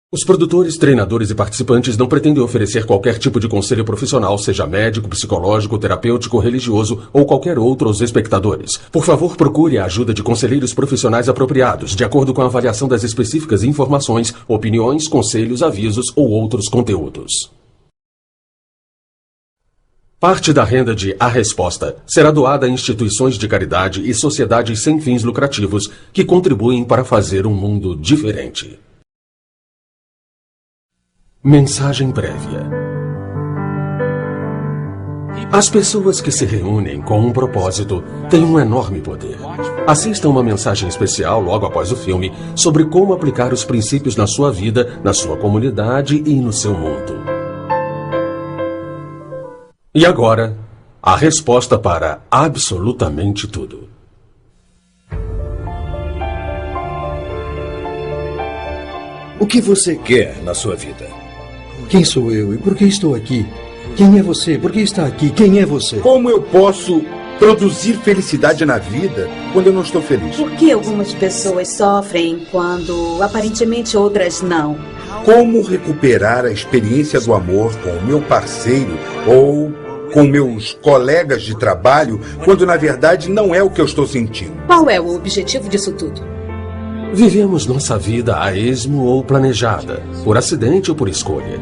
Os produtores, treinadores e participantes não pretendem oferecer qualquer tipo de conselho profissional, seja médico, psicológico, terapêutico, religioso ou qualquer outro aos espectadores. Por favor, procure a ajuda de conselheiros profissionais apropriados, de acordo com a avaliação das específicas informações, opiniões, conselhos, avisos ou outros conteúdos. Parte da renda de A Resposta será doada a instituições de caridade e sociedades sem fins lucrativos que contribuem para fazer um mundo diferente. Mensagem prévia. As pessoas que se reúnem com um propósito têm um enorme poder. Assista uma mensagem especial logo após o filme sobre como aplicar os princípios na sua vida, na sua comunidade e no seu mundo. E agora, a resposta para absolutamente tudo. O que você quer na sua vida? Quem sou eu e por que estou aqui? Quem é você? Por que está aqui? Quem é você? Como eu posso produzir felicidade na vida quando eu não estou feliz? Por que algumas pessoas sofrem quando aparentemente outras não? Como recuperar a experiência do amor com o meu parceiro ou com meus colegas de trabalho quando na verdade não é o que eu estou sentindo? Qual é o objetivo disso tudo? Vivemos nossa vida a esmo ou planejada, por acidente ou por escolha.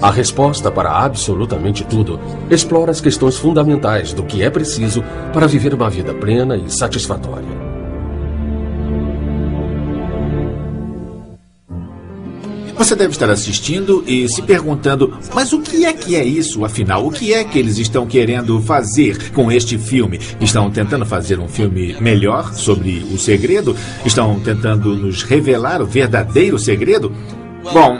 A resposta para absolutamente tudo explora as questões fundamentais do que é preciso para viver uma vida plena e satisfatória. Você deve estar assistindo e se perguntando, mas o que é isso, afinal? O que é que eles estão querendo fazer com este filme? Estão tentando fazer um filme melhor sobre o segredo? Estão tentando nos revelar o verdadeiro segredo? Bom,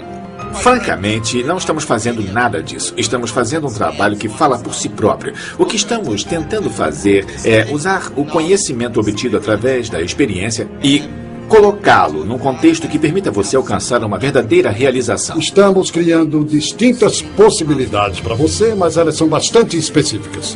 francamente, não estamos fazendo nada disso. Estamos fazendo um trabalho que fala por si próprio. O que estamos tentando fazer é usar o conhecimento obtido através da experiência e colocá-lo num contexto que permita você alcançar uma verdadeira realização. Estamos criando distintas possibilidades para você, mas elas são bastante específicas.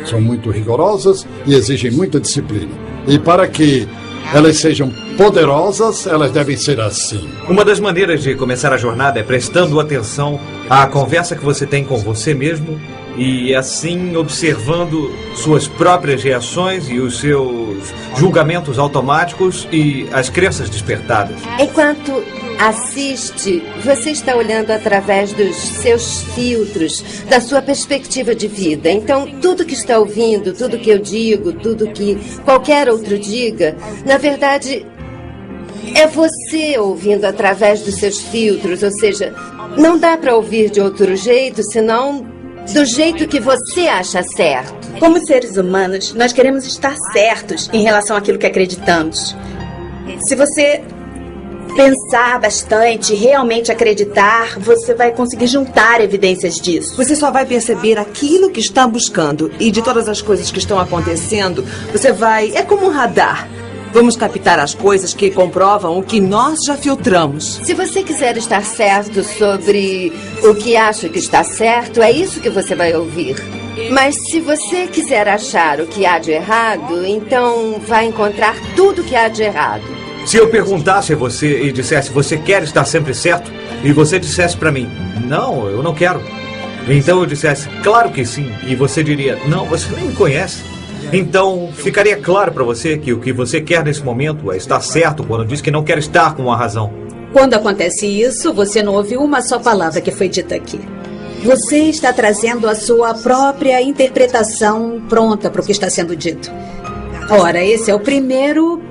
São muito rigorosas e exigem muita disciplina. E para que elas sejam poderosas, elas devem ser assim. Uma das maneiras de começar a jornada é prestando atenção à conversa que você tem com você mesmo e assim observando suas próprias reações e os seus julgamentos automáticos e as crenças despertadas. Enquanto assiste, você está olhando através dos seus filtros, da sua perspectiva de vida. Então, tudo que está ouvindo, tudo que eu digo, tudo que qualquer outro diga, na verdade, é você ouvindo através dos seus filtros. Ou seja, não dá para ouvir de outro jeito, senão do jeito que você acha certo. Como seres humanos, nós queremos estar certos em relação àquilo que acreditamos. Se você pensar bastante, realmente acreditar, você vai conseguir juntar evidências disso. Você só vai perceber aquilo que está buscando. E de todas as coisas que estão acontecendo, você vai... É como um radar. Vamos captar as coisas que comprovam o que nós já filtramos. Se você quiser estar certo sobre o que acha que está certo, é isso que você vai ouvir. Mas se você quiser achar o que há de errado, então vai encontrar tudo que há de errado. Se eu perguntasse a você e dissesse, você quer estar sempre certo? E você dissesse para mim, não, eu não quero. Então eu dissesse, claro que sim. E você diria, não, você nem me conhece. Então, ficaria claro para você que o que você quer nesse momento é estar certo quando diz que não quer estar com a razão. Quando acontece isso, você não ouviu uma só palavra que foi dita aqui. Você está trazendo a sua própria interpretação pronta para o que está sendo dito. Ora, esse é o primeiro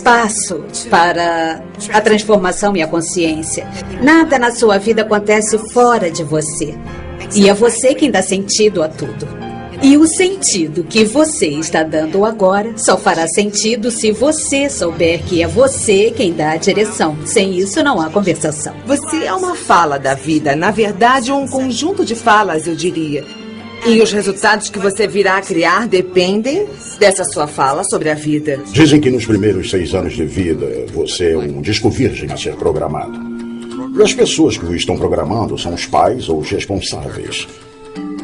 passo para a transformação e a consciência. Nada na sua vida acontece fora de você. E é você quem dá sentido a tudo. E o sentido que você está dando agora só fará sentido se você souber que é você quem dá a direção. Sem isso, não há conversação. Você é uma fala da vida. Na verdade, um conjunto de falas, eu diria. E os resultados que você virá a criar dependem dessa sua fala sobre a vida. Dizem que nos primeiros 6 anos de vida, você é um disco virgem a ser programado. E as pessoas que o estão programando são os pais ou os responsáveis.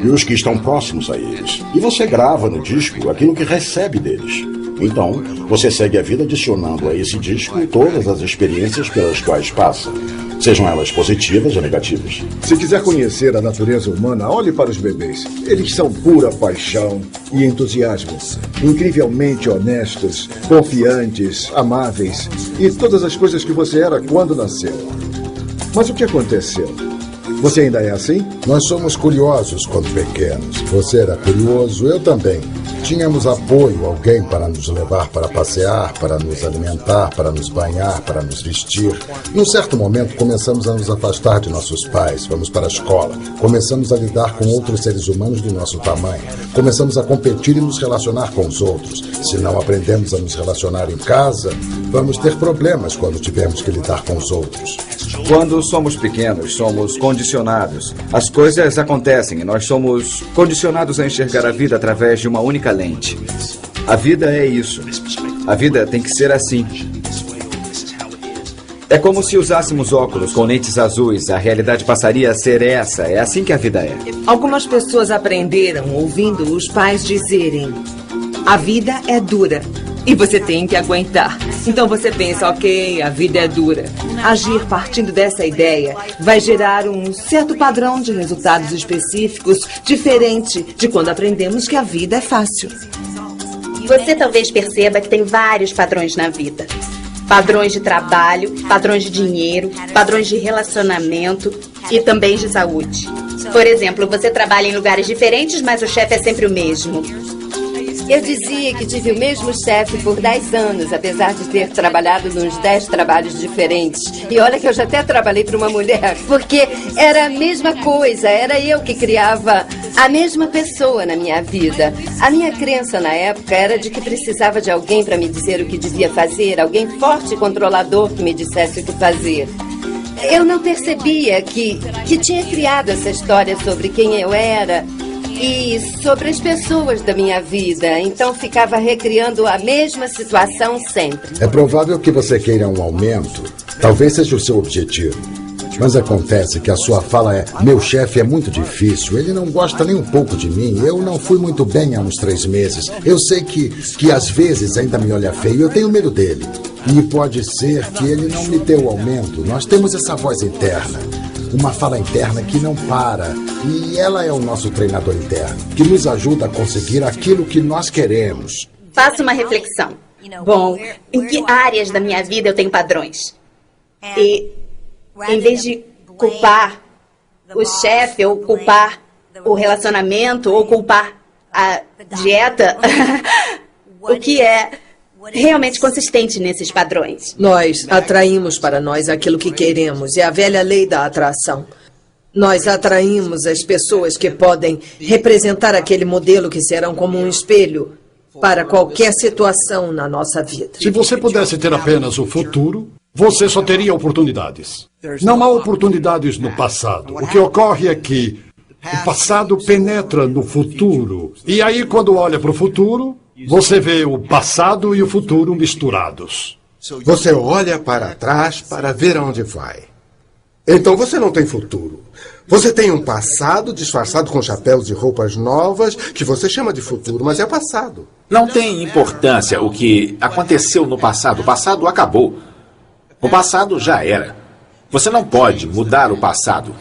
E os que estão próximos a eles. E você grava no disco aquilo que recebe deles. Então, você segue a vida adicionando a esse disco todas as experiências pelas quais passa, sejam elas positivas ou negativas. Se quiser conhecer a natureza humana, olhe para os bebês. Eles são pura paixão e entusiasmo, incrivelmente honestos, confiantes, amáveis e todas as coisas que você era quando nasceu. Mas o que aconteceu? Você ainda é assim? Nós somos curiosos quando pequenos. Você era curioso, eu também. Tínhamos apoio, alguém para nos levar para passear, para nos alimentar, para nos banhar, para nos vestir. Num certo momento, começamos a nos afastar de nossos pais. Fomos para a escola. Começamos a lidar com outros seres humanos do nosso tamanho. Começamos a competir e nos relacionar com os outros. Se não aprendemos a nos relacionar em casa, vamos ter problemas quando tivermos que lidar com os outros. Quando somos pequenos, somos condicionados. As coisas acontecem e nós somos condicionados a enxergar a vida através de uma única lente. A vida é isso. A vida tem que ser assim. É como se usássemos óculos com lentes azuis. A realidade passaria a ser essa. É assim que a vida é. Algumas pessoas aprenderam ouvindo os pais dizerem: a vida é dura e você tem que aguentar. Então você pensa, ok, a vida é dura. Agir partindo dessa ideia vai gerar um certo padrão de resultados específicos, diferente de quando aprendemos que a vida é fácil. Você talvez perceba que tem vários padrões na vida. Padrões de trabalho, padrões de dinheiro, padrões de relacionamento e também de saúde. Por exemplo, você trabalha em lugares diferentes, mas o chefe é sempre o mesmo. Eu dizia que tive o mesmo chefe por 10 anos, apesar de ter trabalhado nos 10 trabalhos diferentes. E olha que eu já até trabalhei para uma mulher, porque era a mesma coisa, era eu que criava a mesma pessoa na minha vida. A minha crença na época era de que precisava de alguém para me dizer o que devia fazer, alguém forte e controlador que me dissesse o que fazer. Eu não percebia que tinha criado essa história sobre quem eu era e sobre as pessoas da minha vida. Então ficava recriando a mesma situação sempre. É provável que você queira um aumento. Talvez seja o seu objetivo. Mas acontece que a sua fala é: meu chefe é muito difícil, ele não gosta nem um pouco de mim, eu não fui muito bem há uns 3 meses. Eu sei que às vezes ainda me olha feio, eu tenho medo dele. E pode ser que ele não me dê o aumento. Nós temos essa voz interna. Uma fala interna que não para. E ela é o nosso treinador interno, que nos ajuda a conseguir aquilo que nós queremos. Faça uma reflexão. Bom, em que áreas da minha vida eu tenho padrões? E, em vez de culpar o chefe, ou culpar o relacionamento, ou culpar a dieta, o que é realmente consistente nesses padrões? Nós atraímos para nós aquilo que queremos. É a velha lei da atração. Nós atraímos as pessoas que podem representar aquele modelo que serão como um espelho para qualquer situação na nossa vida. Se você pudesse ter apenas o futuro, você só teria oportunidades. Não há oportunidades no passado. O que ocorre é que o passado penetra no futuro. E aí, quando olha para o futuro, você vê o passado e o futuro misturados. Você olha para trás para ver aonde vai. Então você não tem futuro. Você tem um passado disfarçado com chapéus e roupas novas que você chama de futuro, mas é passado. Não tem importância o que aconteceu no passado. O passado acabou. O passado já era. Você não pode mudar o passado.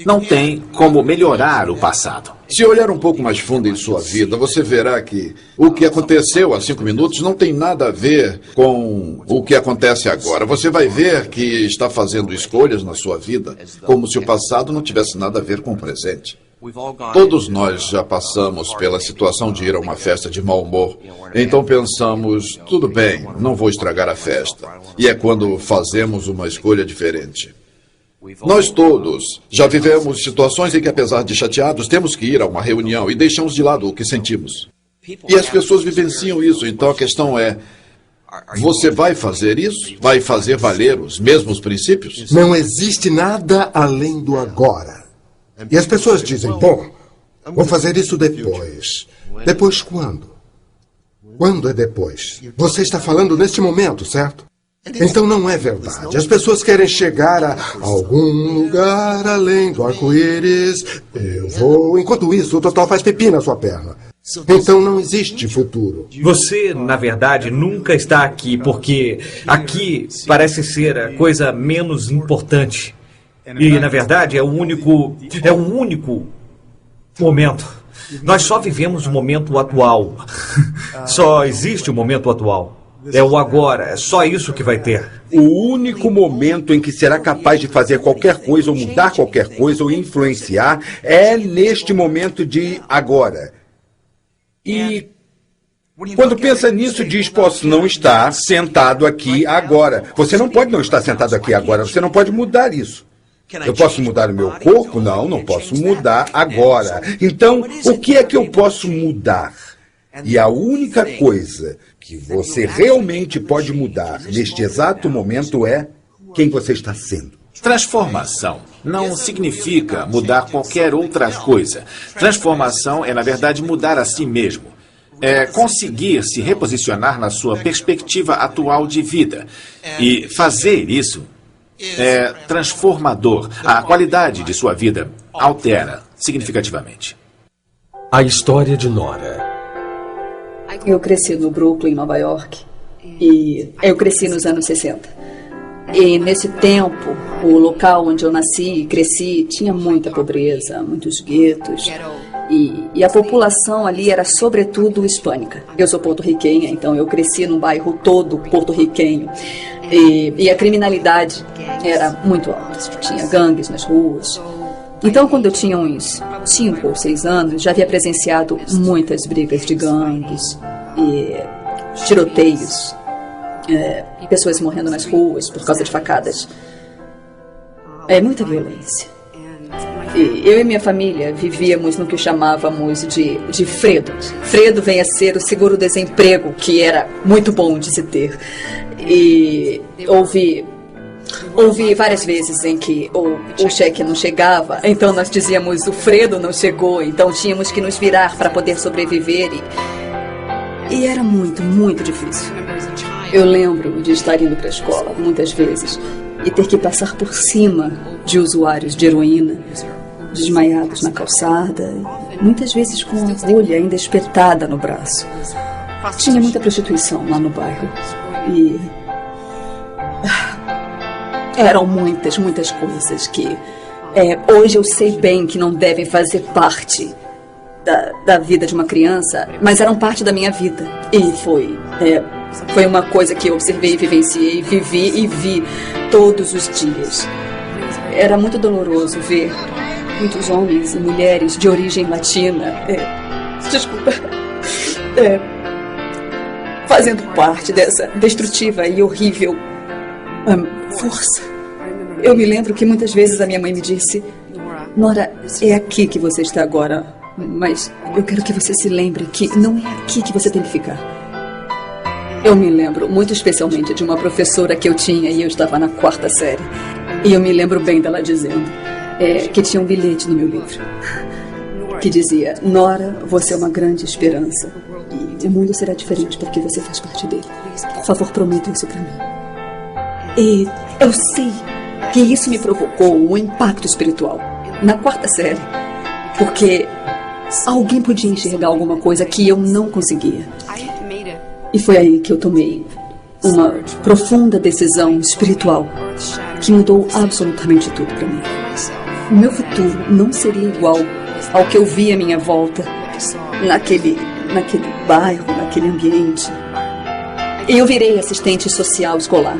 Não tem como melhorar o passado. Se olhar um pouco mais fundo em sua vida, você verá que o que aconteceu há 5 minutos não tem nada a ver com o que acontece agora. Você vai ver que está fazendo escolhas na sua vida como se o passado não tivesse nada a ver com o presente. Todos nós já passamos pela situação de ir a uma festa de mau humor. Então pensamos, tudo bem, não vou estragar a festa. E é quando fazemos uma escolha diferente. Nós todos já vivemos situações em que, apesar de chateados, temos que ir a uma reunião e deixamos de lado o que sentimos. E as pessoas vivenciam isso. Então a questão é, você vai fazer isso? Vai fazer valer os mesmos princípios? Não existe nada além do agora. E as pessoas dizem, bom, vou fazer isso depois. Depois quando? Quando é depois? Você está falando neste momento, certo? Então não é verdade. As pessoas querem chegar a algum lugar além do arco-íris. Eu vou. Enquanto isso, o Totó faz pipi na sua perna. Então não existe futuro. Você, na verdade, nunca está aqui, porque aqui parece ser a coisa menos importante. E, na verdade, é um único momento. Nós só vivemos o momento atual. Só existe o momento atual. É o agora, é só isso que vai ter. O único momento em que será capaz de fazer qualquer coisa, ou mudar qualquer coisa, ou influenciar, é neste momento de agora. E quando pensa nisso, diz, posso não estar sentado aqui agora. Você não pode não estar sentado aqui agora, você não pode mudar isso. Eu posso mudar o meu corpo? Não posso mudar agora. Então, o que é que eu posso mudar? E a única coisa que você realmente pode mudar neste exato momento é quem você está sendo. Transformação não significa mudar qualquer outra coisa. Transformação é, na verdade, mudar a si mesmo. É conseguir se reposicionar na sua perspectiva atual de vida. E fazer isso é transformador. A qualidade de sua vida altera significativamente. A história de Nora. Eu cresci no Brooklyn, Nova York. E eu cresci nos anos 60. E nesse tempo, o local onde eu nasci e cresci tinha muita pobreza, muitos guetos. E a população ali era sobretudo hispânica. Eu sou porto-riquenha, então eu cresci num bairro todo porto-riquenho. E a criminalidade era muito alta. Tinha gangues nas ruas. Então, quando eu tinha uns 5 ou 6 anos, já havia presenciado muitas brigas de gangues e tiroteios, pessoas morrendo nas ruas por causa de facadas. Muita violência. E eu e minha família vivíamos no que chamávamos de Fredo. Fredo vem a ser o seguro-desemprego, que era muito bom de se ter. E ouvi várias vezes em que o cheque não chegava, então nós dizíamos o Fredo não chegou, então tínhamos que nos virar para poder sobreviver e era muito, muito difícil. Eu lembro de estar indo para a escola muitas vezes e ter que passar por cima de usuários de heroína, desmaiados na calçada, muitas vezes com a agulha ainda espetada no braço. Tinha muita prostituição lá no bairro e eram muitas, muitas coisas que hoje eu sei bem que não devem fazer parte da vida de uma criança, mas eram parte da minha vida. E foi uma coisa que eu observei, vivenciei, vivi e vi todos os dias. Era muito doloroso ver muitos homens e mulheres de origem latina, fazendo parte dessa destrutiva e horrível força. Eu me lembro que muitas vezes a minha mãe me disse: Nora, é aqui que você está agora, mas eu quero que você se lembre que não é aqui que você tem que ficar. Eu me lembro muito especialmente de uma professora que eu tinha e eu estava na 4ª série. E eu me lembro bem dela dizendo que tinha um bilhete no meu livro que dizia: Nora, você é uma grande esperança e o mundo será diferente porque você faz parte dele. Por favor, prometa isso para mim. E eu sei que isso me provocou um impacto espiritual na 4ª série, porque alguém podia enxergar alguma coisa que eu não conseguia. E foi aí que eu tomei uma profunda decisão espiritual que mudou absolutamente tudo para mim. O meu futuro não seria igual ao que eu via à minha volta, naquele bairro, naquele ambiente. E eu virei assistente social escolar.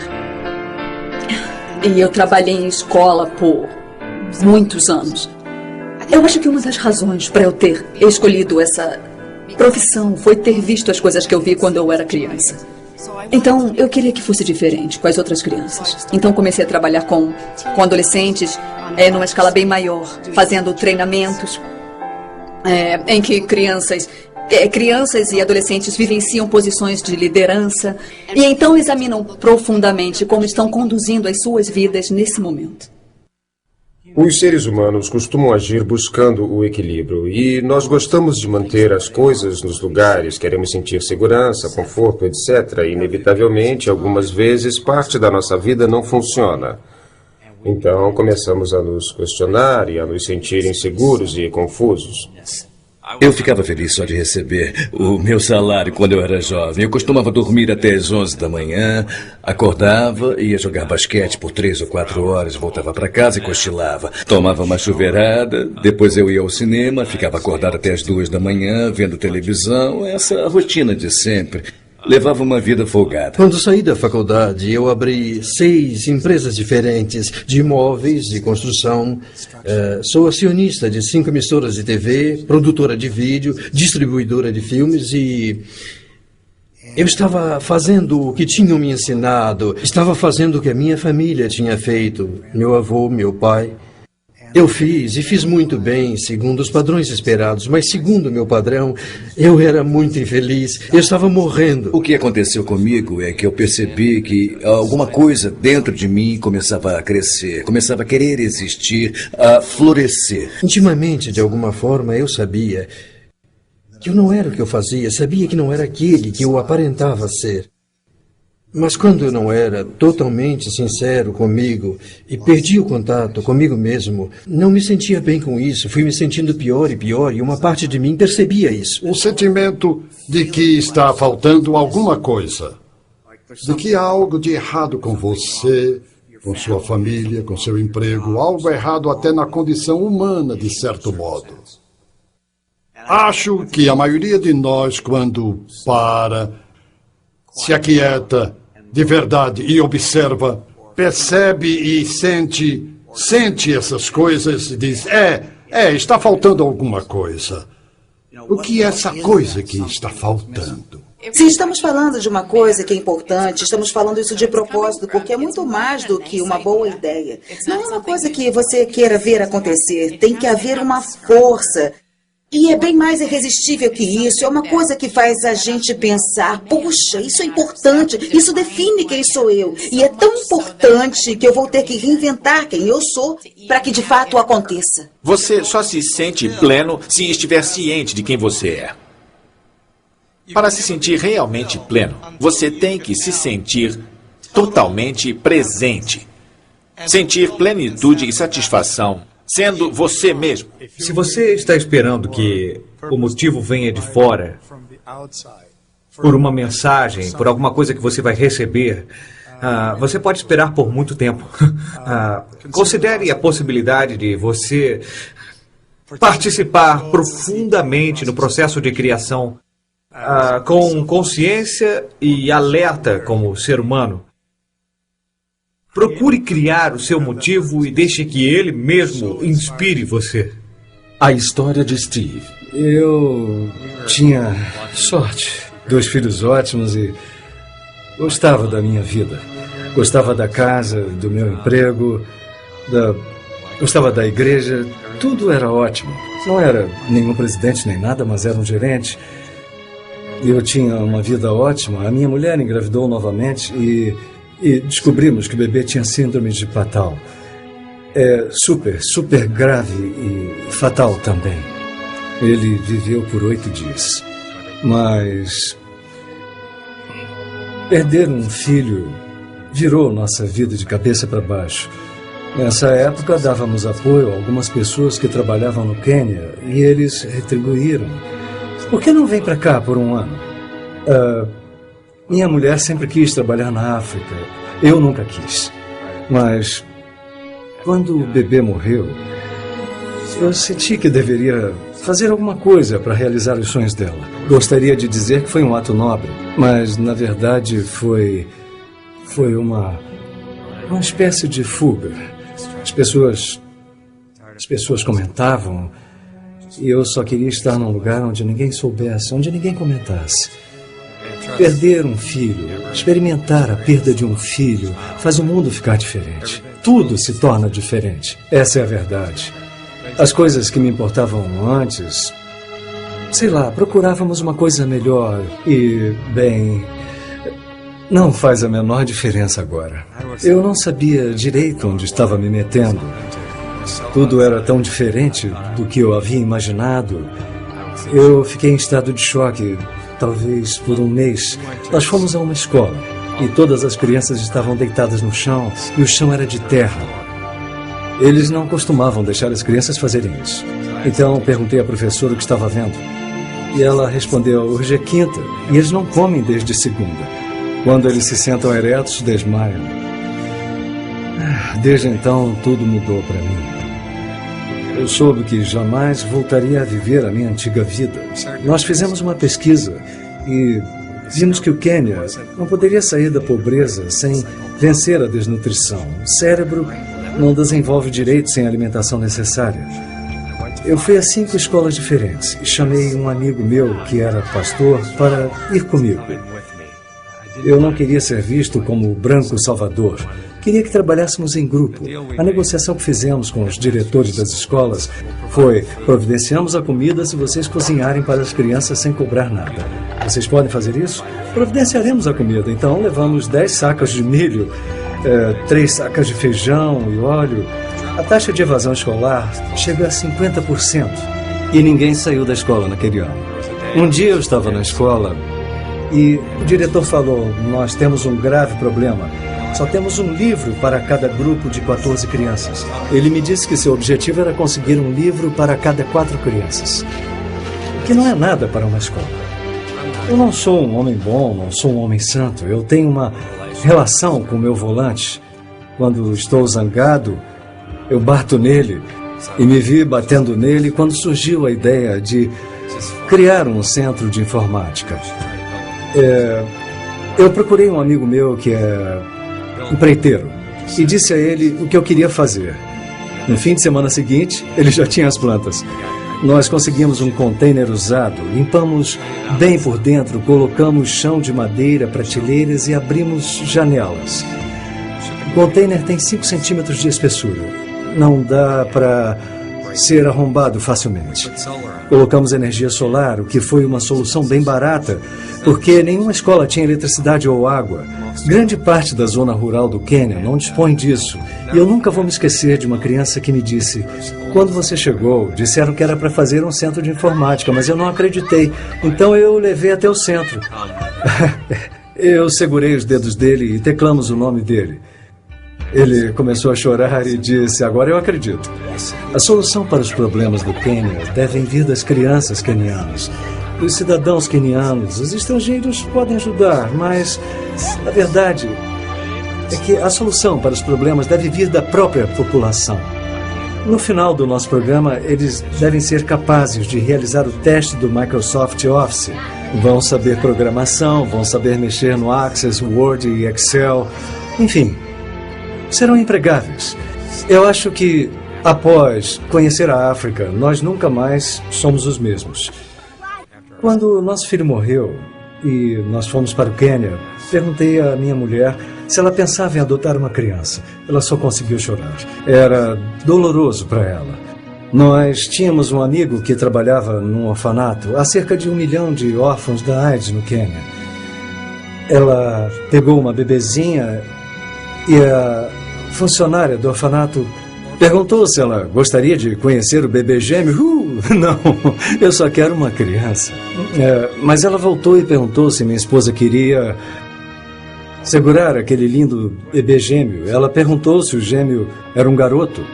E eu trabalhei em escola por muitos anos. Eu acho que uma das razões para eu ter escolhido essa profissão foi ter visto as coisas que eu vi quando eu era criança. Então, eu queria que fosse diferente com as outras crianças. Então, comecei a trabalhar com adolescentes numa escala bem maior, fazendo treinamentos em que crianças e adolescentes vivenciam posições de liderança e então examinam profundamente como estão conduzindo as suas vidas nesse momento. Os seres humanos costumam agir buscando o equilíbrio e nós gostamos de manter as coisas nos lugares, queremos sentir segurança, conforto, etc. E, inevitavelmente, algumas vezes, parte da nossa vida não funciona. Então, começamos a nos questionar e a nos sentir inseguros e confusos. Eu ficava feliz só de receber o meu salário quando eu era jovem. Eu costumava dormir até as 11 da manhã, acordava, ia jogar basquete por 3 ou 4 horas, voltava para casa e cochilava. Tomava uma chuveirada, depois eu ia ao cinema, ficava acordado até as 2 da manhã, vendo televisão, essa rotina de sempre. Levava uma vida folgada. Quando saí da faculdade, eu abri 6 empresas diferentes de imóveis, de construção. Sou acionista de 5 emissoras de TV, produtora de vídeo, distribuidora de filmes e... eu estava fazendo o que tinham me ensinado, estava fazendo o que a minha família tinha feito, meu avô, meu pai. Eu fiz muito bem, segundo os padrões esperados, mas segundo o meu padrão, eu era muito infeliz, eu estava morrendo. O que aconteceu comigo é que eu percebi que alguma coisa dentro de mim começava a crescer, começava a querer existir, a florescer. Intimamente, de alguma forma, eu sabia que eu não era o que eu fazia, sabia que não era aquele que eu aparentava ser. Mas quando eu não era totalmente sincero comigo e perdi o contato comigo mesmo, não me sentia bem com isso, fui me sentindo pior e uma parte de mim percebia isso. Um sentimento de que está faltando alguma coisa, de que há algo de errado com você, com sua família, com seu emprego, algo errado até na condição humana, de certo modo. Acho que a maioria de nós, quando se aquieta de verdade e observa, percebe e sente essas coisas e diz, está faltando alguma coisa. O que é essa coisa que está faltando? Se estamos falando de uma coisa que é importante, estamos falando isso de propósito, porque é muito mais do que uma boa ideia. Não é uma coisa que você queira ver acontecer, tem que haver uma força. E é bem mais irresistível que isso, é uma coisa que faz a gente pensar, puxa, isso é importante, isso define quem sou eu. E é tão importante que eu vou ter que reinventar quem eu sou para que de fato aconteça. Você só se sente pleno se estiver ciente de quem você é. Para se sentir realmente pleno, você tem que se sentir totalmente presente. Sentir plenitude e satisfação sendo você mesmo. Se você está esperando que o motivo venha de fora, por uma mensagem, por alguma coisa que você vai receber, você pode esperar por muito tempo. Considere a possibilidade de você participar profundamente no processo de criação, com consciência e alerta como ser humano. Procure criar o seu motivo e deixe que ele mesmo inspire você. A história de Steve. Eu tinha sorte, 2 filhos ótimos e gostava da minha vida. Gostava da casa, do meu emprego, gostava da igreja, tudo era ótimo. Não era nenhum presidente nem nada, mas era um gerente. Eu tinha uma vida ótima, a minha mulher engravidou novamente e descobrimos que o bebê tinha síndrome de Patal. É super grave e fatal também. Ele viveu por 8 dias. Mas perder um filho virou nossa vida de cabeça para baixo. Nessa época dávamos apoio a algumas pessoas que trabalhavam no Quênia e eles retribuíram. Por que não vem para cá por um ano? Minha mulher sempre quis trabalhar na África. Eu nunca quis. Mas quando o bebê morreu, eu senti que deveria fazer alguma coisa para realizar os sonhos dela. Gostaria de dizer que foi um ato nobre, mas na verdade foi uma espécie de fuga. As pessoas comentavam e eu só queria estar num lugar onde ninguém soubesse, onde ninguém comentasse. Perder um filho, experimentar a perda de um filho, faz o mundo ficar diferente. Tudo se torna diferente. Essa é a verdade. As coisas que me importavam antes, sei lá, procurávamos uma coisa melhor e, bem, não faz a menor diferença agora. Eu não sabia direito onde estava me metendo. Tudo era tão diferente do que eu havia imaginado. Eu fiquei em estado de choque. Talvez por um mês. Nós fomos a uma escola e todas as crianças estavam deitadas no chão e o chão era de terra. Eles não costumavam deixar as crianças fazerem isso. Então perguntei à professora o que estava vendo. E ela respondeu, hoje é quinta e eles não comem desde segunda. Quando eles se sentam eretos, desmaiam. Desde então, tudo mudou para mim. Eu soube que jamais voltaria a viver a minha antiga vida. Nós fizemos uma pesquisa e vimos que o Quênia não poderia sair da pobreza sem vencer a desnutrição. O cérebro não desenvolve direito sem a alimentação necessária. Eu fui a 5 escolas diferentes e chamei um amigo meu, que era pastor, para ir comigo. Eu não queria ser visto como o branco salvador. Queria que trabalhássemos em grupo. A negociação que fizemos com os diretores das escolas foi: providenciamos a comida se vocês cozinharem para as crianças sem cobrar nada. Vocês podem fazer isso? Providenciaremos a comida. Então levamos 10 sacas de milho, 3 sacas de feijão e óleo. A taxa de evasão escolar chega a 50%. E ninguém saiu da escola naquele ano. Um dia eu estava na escola e o diretor falou: nós temos um grave problema. Só temos um livro para cada grupo de 14 crianças. Ele me disse que seu objetivo era conseguir um livro para cada 4 crianças. O que não é nada para uma escola. Eu não sou um homem bom, não sou um homem santo. Eu tenho uma relação com o meu volante. Quando estou zangado, eu bato nele. E me vi batendo nele quando surgiu a ideia de criar um centro de informática. Eu procurei um amigo meu que é empreiteiro e disse a ele o que eu queria fazer. No fim de semana seguinte, ele já tinha as plantas. Nós conseguimos um container usado, limpamos bem por dentro, colocamos chão de madeira, prateleiras e abrimos janelas. O container tem 5 centímetros de espessura. Não dá para ser arrombado facilmente. Colocamos energia solar, o que foi uma solução bem barata, porque nenhuma escola tinha eletricidade ou água. Grande parte da zona rural do Quênia não dispõe disso. E eu nunca vou me esquecer de uma criança que me disse: quando você chegou, disseram que era para fazer um centro de informática, mas eu não acreditei. Então eu o levei até o centro. Eu segurei os dedos dele e teclamos o nome dele. Ele começou a chorar e disse: agora eu acredito. A solução para os problemas do Quênia devem vir das crianças quenianas, dos cidadãos quenianos. Os estrangeiros podem ajudar, mas a verdade é que a solução para os problemas deve vir da própria população. No final do nosso programa, eles devem ser capazes de realizar o teste do Microsoft Office. Vão saber programação, vão saber mexer no Access, Word e Excel. Enfim, serão empregáveis. Eu acho que, após conhecer a África, nós nunca mais somos os mesmos. Quando nosso filho morreu e nós fomos para o Quênia, perguntei à minha mulher se ela pensava em adotar uma criança. Ela só conseguiu chorar. Era doloroso para ela. Nós tínhamos um amigo que trabalhava num orfanato. Há cerca de 1 milhão de órfãos da AIDS no Quênia. Ela pegou uma bebezinha e a funcionária do orfanato perguntou se ela gostaria de conhecer o bebê gêmeo. Não, eu só quero uma criança. Mas ela voltou e perguntou se minha esposa queria segurar aquele lindo bebê gêmeo. Ela perguntou se o gêmeo era um garoto.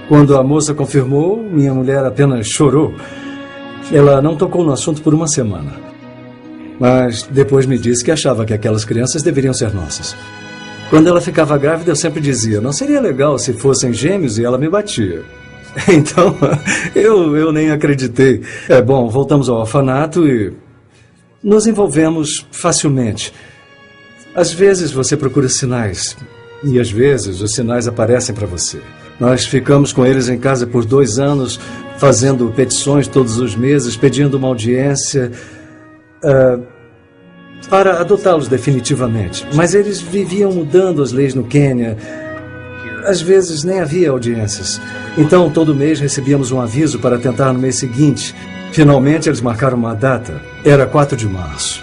Quando a moça confirmou, minha mulher apenas chorou. Ela não tocou no assunto por 1 semana. Mas depois me disse que achava que aquelas crianças deveriam ser nossas. Quando ela ficava grávida, eu sempre dizia: não seria legal se fossem gêmeos? E ela me batia. Então, eu nem acreditei. Bom, voltamos ao orfanato e nos envolvemos facilmente. Às vezes você procura sinais, e às vezes os sinais aparecem para você. Nós ficamos com eles em casa por 2 anos, fazendo petições todos os meses, pedindo uma audiência para adotá-los definitivamente. Mas eles viviam mudando as leis no Quênia. Às vezes nem havia audiências. Então, todo mês recebíamos um aviso para tentar no mês seguinte. Finalmente, eles marcaram uma data. Era 4 de março.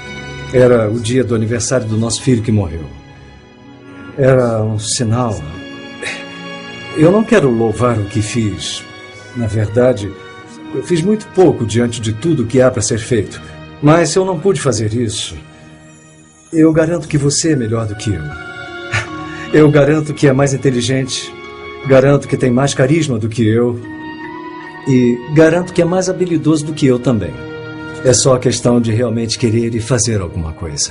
Era o dia do aniversário do nosso filho que morreu. Era um sinal. Eu não quero louvar o que fiz. Na verdade, eu fiz muito pouco diante de tudo que há para ser feito. Mas se eu não pude fazer isso, eu garanto que você é melhor do que eu. Eu garanto que é mais inteligente. Garanto que tem mais carisma do que eu. E garanto que é mais habilidoso do que eu também. É só questão de realmente querer e fazer alguma coisa.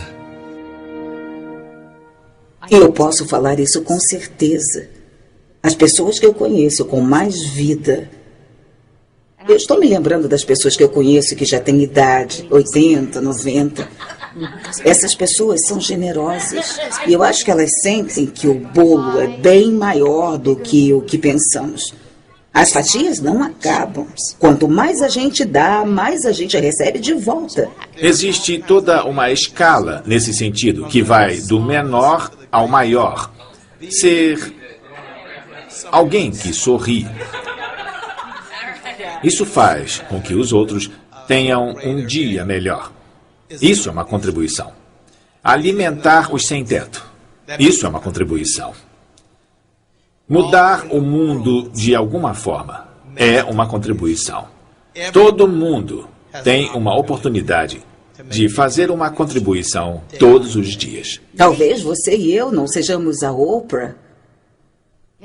Eu posso falar isso com certeza. As pessoas que eu conheço com mais vida. Eu estou me lembrando das pessoas que eu conheço que já têm idade, 80, 90. Essas pessoas são generosas. E eu acho que elas sentem que o bolo é bem maior do que o que pensamos. As fatias não acabam. Quanto mais a gente dá, mais a gente recebe de volta. Existe toda uma escala nesse sentido, que vai do menor ao maior. Ser alguém que sorri. Isso faz com que os outros tenham um dia melhor. Isso é uma contribuição. Alimentar os sem-teto. Isso é uma contribuição. Mudar o mundo de alguma forma é uma contribuição. Todo mundo tem uma oportunidade de fazer uma contribuição todos os dias. Talvez você e eu não sejamos a Oprah.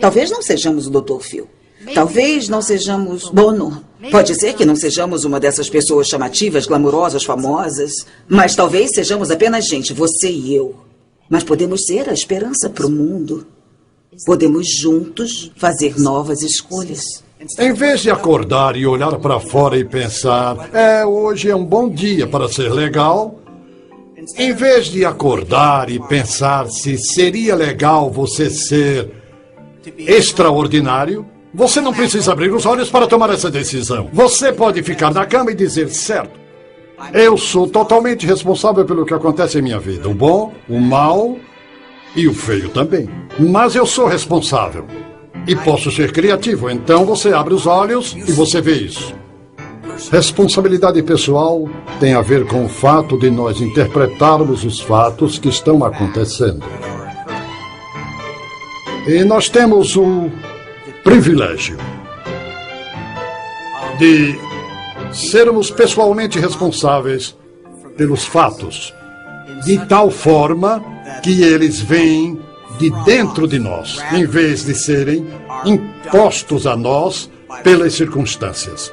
Talvez não sejamos o Dr. Phil. Talvez não sejamos Bono. Pode ser que não sejamos uma dessas pessoas chamativas, glamourosas, famosas. Mas talvez sejamos apenas gente, você e eu. Mas podemos ser a esperança para o mundo. Podemos juntos fazer novas escolhas. Em vez de acordar e olhar para fora e pensar, hoje é um bom dia para ser legal. Em vez de acordar e pensar se seria legal você ser extraordinário, você não precisa abrir os olhos para tomar essa decisão. Você pode ficar na cama e dizer, certo, eu sou totalmente responsável pelo que acontece em minha vida. O bom, o mal e o feio também. Mas eu sou responsável. E posso ser criativo. Então você abre os olhos e você vê isso. Responsabilidade pessoal tem a ver com o fato de nós interpretarmos os fatos que estão acontecendo. E nós temos o privilégio de sermos pessoalmente responsáveis pelos fatos, de tal forma que eles vêm de dentro de nós, em vez de serem impostos a nós pelas circunstâncias.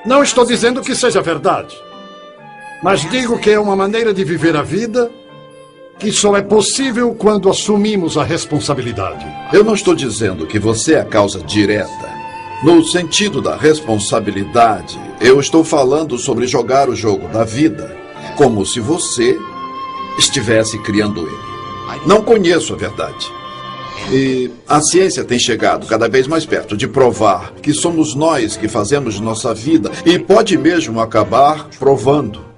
Não estou dizendo que seja verdade, mas digo que é uma maneira de viver a vida que só é possível quando assumimos a responsabilidade. Eu não estou dizendo que você é a causa direta. No sentido da responsabilidade, eu estou falando sobre jogar o jogo da vida, como se você estivesse criando ele. Não conheço a verdade. E a ciência tem chegado cada vez mais perto de provar que somos nós que fazemos nossa vida e pode mesmo acabar provando.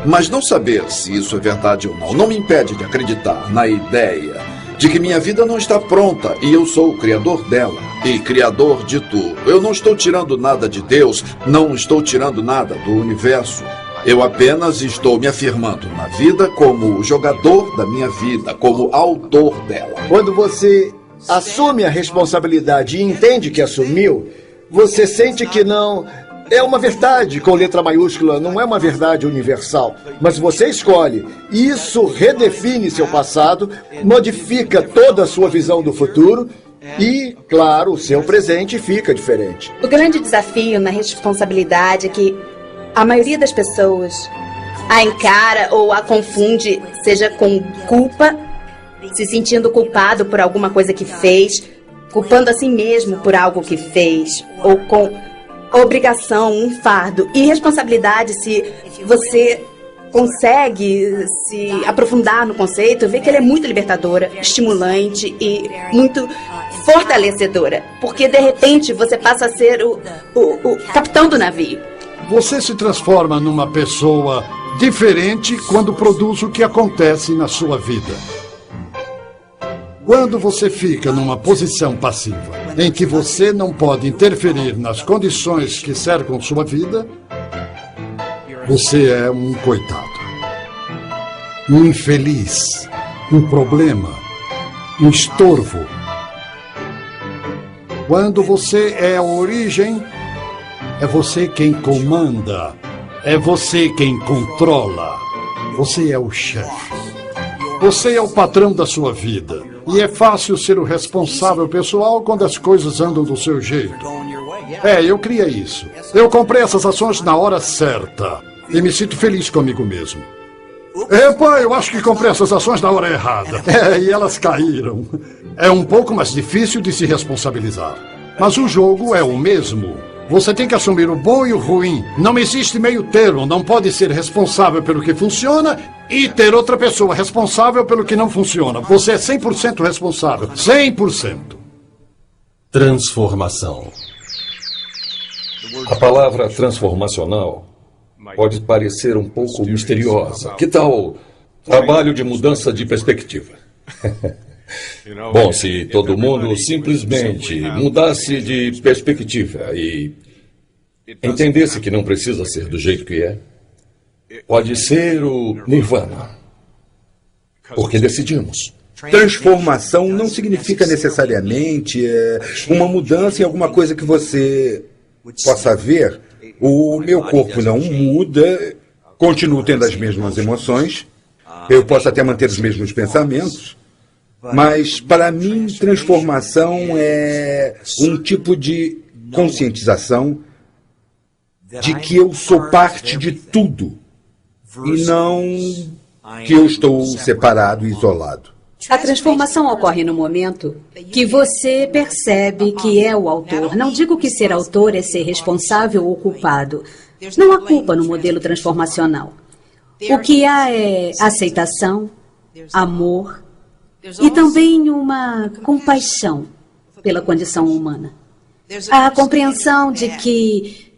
Mas não saber se isso é verdade ou não me impede de acreditar na ideia de que minha vida não está pronta e eu sou o criador dela e criador de tudo. Eu não estou tirando nada de Deus, não estou tirando nada do universo. Eu apenas estou me afirmando na vida como o jogador da minha vida, como autor dela. Quando você assume a responsabilidade e entende que assumiu, você sente que não... É uma verdade com letra maiúscula, não é uma verdade universal. Mas você escolhe. Isso redefine seu passado, modifica toda a sua visão do futuro e, claro, o seu presente fica diferente. O grande desafio na responsabilidade é que a maioria das pessoas a encara ou a confunde, seja com culpa, se sentindo culpado por alguma coisa que fez, culpando a si mesmo por algo que fez, ou com obrigação, um fardo. E responsabilidade, se você consegue se aprofundar no conceito, vê que ele é muito libertadora, estimulante e muito fortalecedora. Porque, de repente, você passa a ser o capitão do navio. Você se transforma numa pessoa diferente quando produz o que acontece na sua vida. Quando você fica numa posição passiva, em que você não pode interferir nas condições que cercam sua vida, você é um coitado, um infeliz, um problema, um estorvo. Quando você é a origem, é você quem comanda, é você quem controla, você é o chefe. Você é o patrão da sua vida. E é fácil ser o responsável pessoal quando as coisas andam do seu jeito. Eu criei isso. Eu comprei essas ações na hora certa. E me sinto feliz comigo mesmo. Epa, eu acho que comprei essas ações na hora errada. E elas caíram. É um pouco mais difícil de se responsabilizar. Mas o jogo é o mesmo. Você tem que assumir o bom e o ruim. Não existe meio termo. Não pode ser responsável pelo que funciona e ter outra pessoa responsável pelo que não funciona. Você é 100% responsável. 100%. Transformação. A palavra transformacional pode parecer um pouco misteriosa. Que tal trabalho de mudança de perspectiva? Bom, se todo mundo simplesmente mudasse de perspectiva e entendesse que não precisa ser do jeito que é, pode ser o nirvana. Porque decidimos. Transformação não significa necessariamente uma mudança em alguma coisa que você possa ver. O meu corpo não muda, continuo tendo as mesmas emoções, eu posso até manter os mesmos pensamentos, mas para mim transformação é um tipo de conscientização de que eu sou parte de tudo e não que eu estou separado e isolado. A transformação ocorre no momento que você percebe que é o autor. Não digo que ser autor é ser responsável ou culpado. Não há culpa no modelo transformacional. O que há é aceitação, amor e também uma compaixão pela condição humana. A compreensão de que,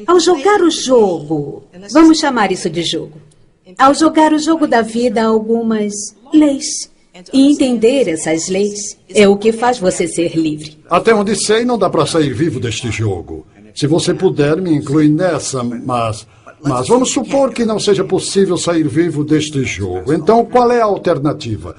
ao jogar o jogo, vamos chamar isso de jogo, ao jogar o jogo da vida, há algumas leis. E entender essas leis é o que faz você ser livre. Até onde sei, não dá para sair vivo deste jogo. Se você puder, me inclui nessa, mas vamos supor que não seja possível sair vivo deste jogo. Então, qual é a alternativa?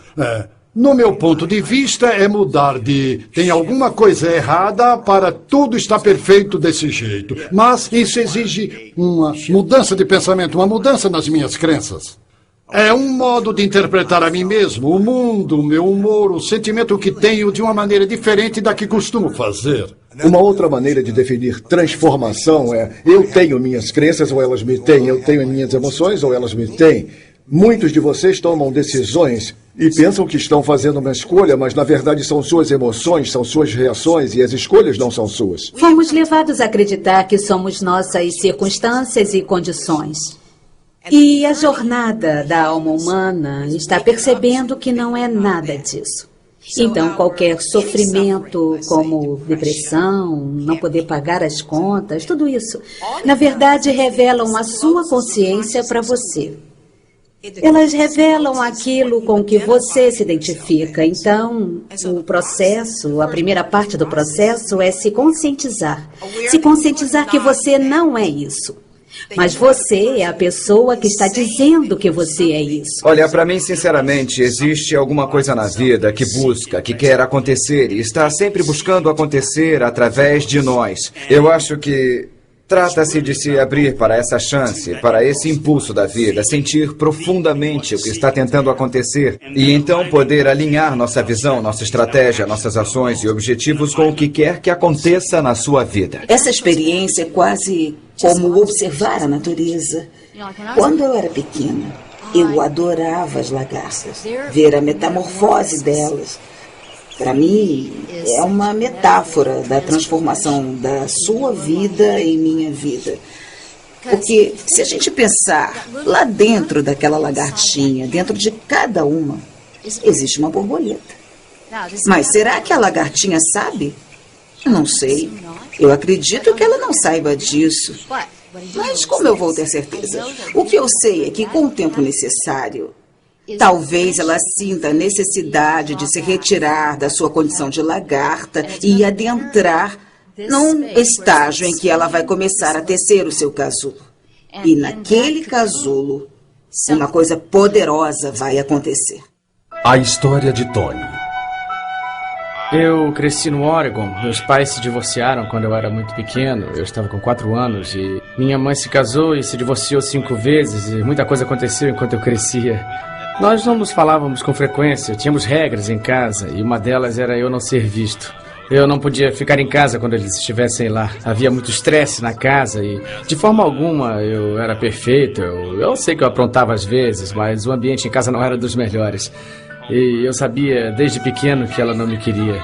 No meu ponto de vista, é mudar de tem alguma coisa errada para tudo está perfeito desse jeito. Mas isso exige uma mudança de pensamento, uma mudança nas minhas crenças. É um modo de interpretar a mim mesmo, o mundo, o meu humor, o sentimento que tenho de uma maneira diferente da que costumo fazer. Uma outra maneira de definir transformação é eu tenho minhas crenças ou elas me têm, eu tenho minhas emoções ou elas me têm. Muitos de vocês tomam decisões e pensam que estão fazendo uma escolha, mas na verdade são suas emoções, são suas reações e as escolhas não são suas. Fomos levados a acreditar que somos nossas circunstâncias e condições. E a jornada da alma humana está percebendo que não é nada disso. Então, qualquer sofrimento, como depressão, não poder pagar as contas, tudo isso, na verdade, revelam a sua consciência para você. Elas revelam aquilo com que você se identifica. Então, o processo, a primeira parte do processo é se conscientizar. Se conscientizar que você não é isso. Mas você é a pessoa que está dizendo que você é isso. Olha, para mim, sinceramente, existe alguma coisa na vida que busca, que quer acontecer e está sempre buscando acontecer através de nós. Eu acho que trata-se de se abrir para essa chance, para esse impulso da vida, sentir profundamente o que está tentando acontecer e então poder alinhar nossa visão, nossa estratégia, nossas ações e objetivos com o que quer que aconteça na sua vida. Essa experiência é quase como observar a natureza. Quando eu era pequena, eu adorava as lagartas, ver a metamorfose delas. Para mim, é uma metáfora da transformação da sua vida em minha vida. Porque se a gente pensar lá dentro daquela lagartinha, dentro de cada uma, existe uma borboleta. Mas será que a lagartinha sabe? Não sei. Eu acredito que ela não saiba disso. Mas como eu vou ter certeza? O que eu sei é que com o tempo necessário, talvez ela sinta a necessidade de se retirar da sua condição de lagarta e adentrar num estágio em que ela vai começar a tecer o seu casulo. E naquele casulo, uma coisa poderosa vai acontecer. A história de Tony. Eu cresci no Oregon. Meus pais se divorciaram quando eu era muito pequeno. Eu estava com 4 anos e minha mãe se casou e se divorciou 5 vezes e muita coisa aconteceu enquanto eu crescia. Nós não nos falávamos com frequência, tínhamos regras em casa e uma delas era eu não ser visto. Eu não podia ficar em casa quando eles estivessem lá. Havia muito estresse na casa e, de forma alguma, eu era perfeito. Eu sei que eu aprontava às vezes, mas o ambiente em casa não era dos melhores. E eu sabia desde pequeno que ela não me queria.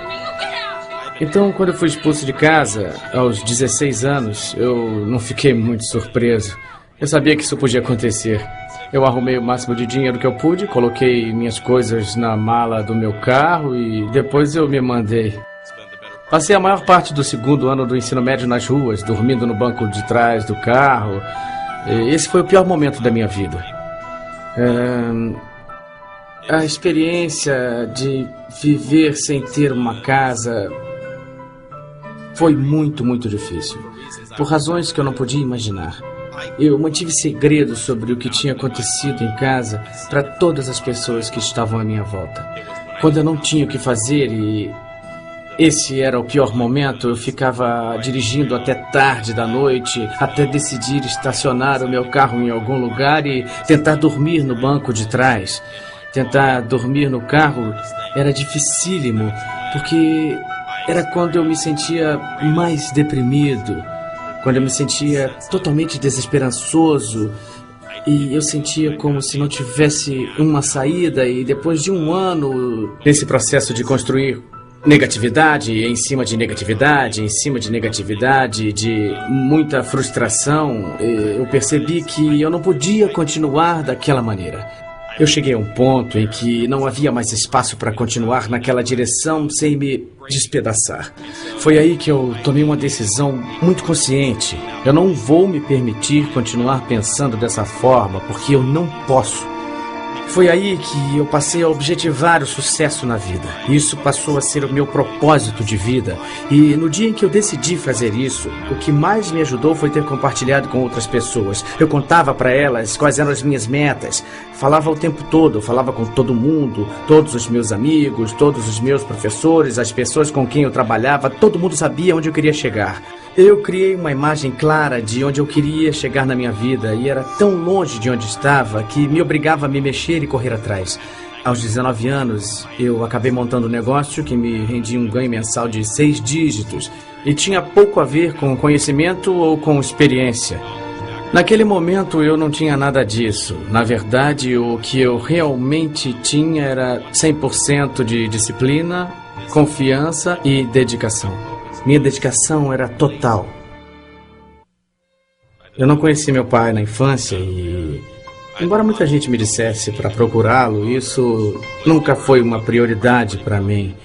Então, quando eu fui expulso de casa, aos 16 anos, eu não fiquei muito surpreso. Eu sabia que isso podia acontecer. Eu arrumei o máximo de dinheiro que eu pude, coloquei minhas coisas na mala do meu carro e depois eu me mandei. Passei a maior parte do segundo ano do ensino médio nas ruas, dormindo no banco de trás do carro. Esse foi o pior momento da minha vida. A experiência de viver sem ter uma casa foi muito, muito difícil. Por razões que eu não podia imaginar. Eu mantive segredo sobre o que tinha acontecido em casa para todas as pessoas que estavam à minha volta. Quando eu não tinha o que fazer e esse era o pior momento, eu ficava dirigindo até tarde da noite, até decidir estacionar o meu carro em algum lugar e tentar dormir no banco de trás. Tentar dormir no carro era dificílimo, porque era quando eu me sentia mais deprimido, quando eu me sentia totalmente desesperançoso e eu sentia como se não tivesse uma saída. E depois de um ano nesse processo de construir negatividade em cima de negatividade, em cima de negatividade, de muita frustração, eu percebi que eu não podia continuar daquela maneira. Eu cheguei a um ponto em que não havia mais espaço para continuar naquela direção sem me despedaçar. Foi aí que eu tomei uma decisão muito consciente. Eu não vou me permitir continuar pensando dessa forma, porque eu não posso. Foi aí que eu passei a objetivar o sucesso na vida. Isso passou a ser o meu propósito de vida. E no dia em que eu decidi fazer isso, o que mais me ajudou foi ter compartilhado com outras pessoas. Eu contava para elas quais eram as minhas metas. Falava o tempo todo, falava com todo mundo, todos os meus amigos, todos os meus professores, as pessoas com quem eu trabalhava, todo mundo sabia onde eu queria chegar. Eu criei uma imagem clara de onde eu queria chegar na minha vida e era tão longe de onde estava que me obrigava a me mexer e correr atrás. Aos 19 anos, eu acabei montando um negócio que me rendia um ganho mensal de 6 dígitos e tinha pouco a ver com conhecimento ou com experiência. Naquele momento, eu não tinha nada disso. Na verdade, o que eu realmente tinha era 100% de disciplina, confiança e dedicação. Minha dedicação era total. Eu não conheci meu pai na infância e, embora muita gente me dissesse para procurá-lo, isso nunca foi uma prioridade para mim.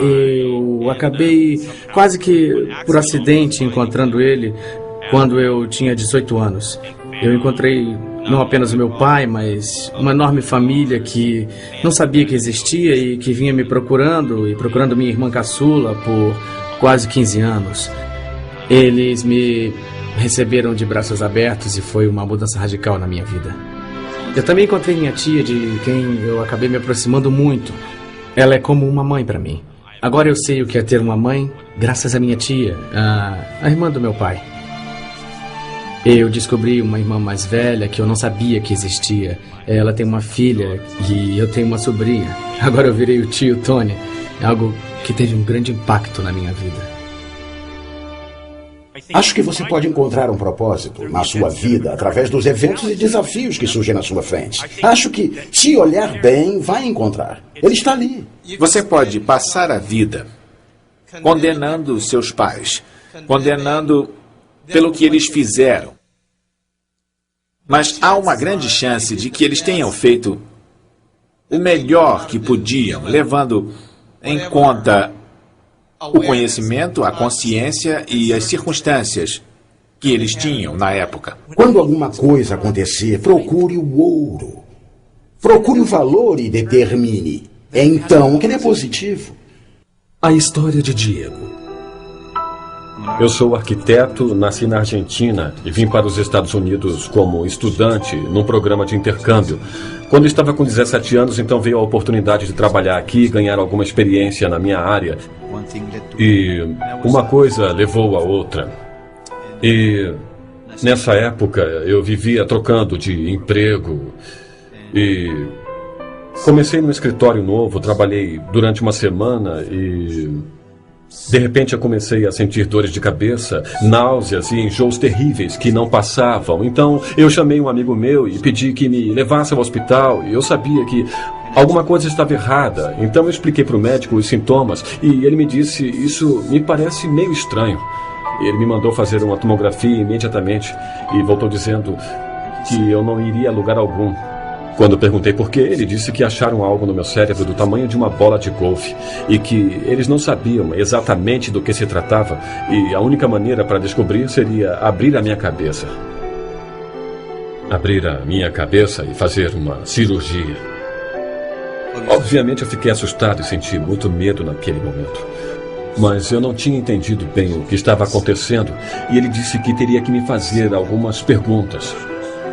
Eu acabei quase que por acidente encontrando ele quando eu tinha 18 anos. Eu encontrei não apenas o meu pai, mas uma enorme família que não sabia que existia e que vinha me procurando e procurando minha irmã caçula por quase 15 anos. Eles me receberam de braços abertos e foi uma mudança radical na minha vida. Eu também encontrei minha tia, de quem eu acabei me aproximando muito. Ela é como uma mãe para mim. Agora eu sei o que é ter uma mãe graças à minha tia, a irmã do meu pai. Eu descobri uma irmã mais velha que eu não sabia que existia. Ela tem uma filha e eu tenho uma sobrinha. Agora eu virei o tio Tony. É algo que teve um grande impacto na minha vida. Acho que você pode encontrar um propósito na sua vida através dos eventos e desafios que surgem na sua frente. Acho que, se olhar bem, vai encontrar. Ele está ali. Você pode passar a vida condenando seus pais, condenando pelo que eles fizeram. Mas há uma grande chance de que eles tenham feito o melhor que podiam, levando em conta o conhecimento, a consciência e as circunstâncias que eles tinham na época. Quando alguma coisa acontecer, procure o ouro. Procure o valor e determine. É então que ele é positivo. A história de Diego. Eu sou arquiteto, nasci na Argentina e vim para os Estados Unidos como estudante num programa de intercâmbio. Quando estava com 17 anos, então veio a oportunidade de trabalhar aqui e ganhar alguma experiência na minha área. E uma coisa levou a outra. E nessa época eu vivia trocando de emprego e comecei num escritório novo, trabalhei durante uma semana e... de repente eu comecei a sentir dores de cabeça, náuseas e enjoos terríveis que não passavam. Então eu chamei um amigo meu e pedi que me levasse ao hospital. E eu sabia que alguma coisa estava errada. Então eu expliquei para o médico os sintomas e ele me disse: isso me parece meio estranho. Ele me mandou fazer uma tomografia imediatamente e voltou dizendo que eu não iria a lugar algum. Quando perguntei por quê, ele disse que acharam algo no meu cérebro do tamanho de uma bola de golfe e que eles não sabiam exatamente do que se tratava e a única maneira para descobrir seria abrir a minha cabeça. Abrir a minha cabeça e fazer uma cirurgia. Obviamente eu fiquei assustado e senti muito medo naquele momento. Mas eu não tinha entendido bem o que estava acontecendo e ele disse que teria que me fazer algumas perguntas.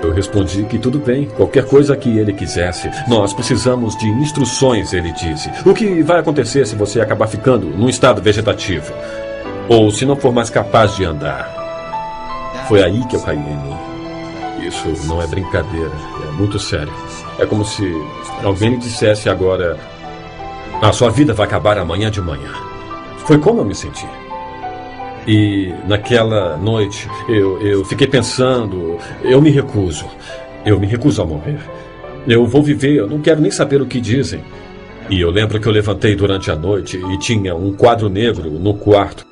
Eu respondi que tudo bem, qualquer coisa que ele quisesse. Nós precisamos de instruções, ele disse. O que vai acontecer se você acabar ficando num estado vegetativo? Ou se não for mais capaz de andar? Foi aí que eu caí em mim. Isso não é brincadeira, é muito sério. É como se alguém lhe dissesse agora: a sua vida vai acabar amanhã de manhã. Foi como eu me senti. E naquela noite eu fiquei pensando: eu me recuso a morrer. Eu vou viver, eu não quero nem saber o que dizem. E eu lembro que eu levantei durante a noite e tinha um quadro negro no quarto.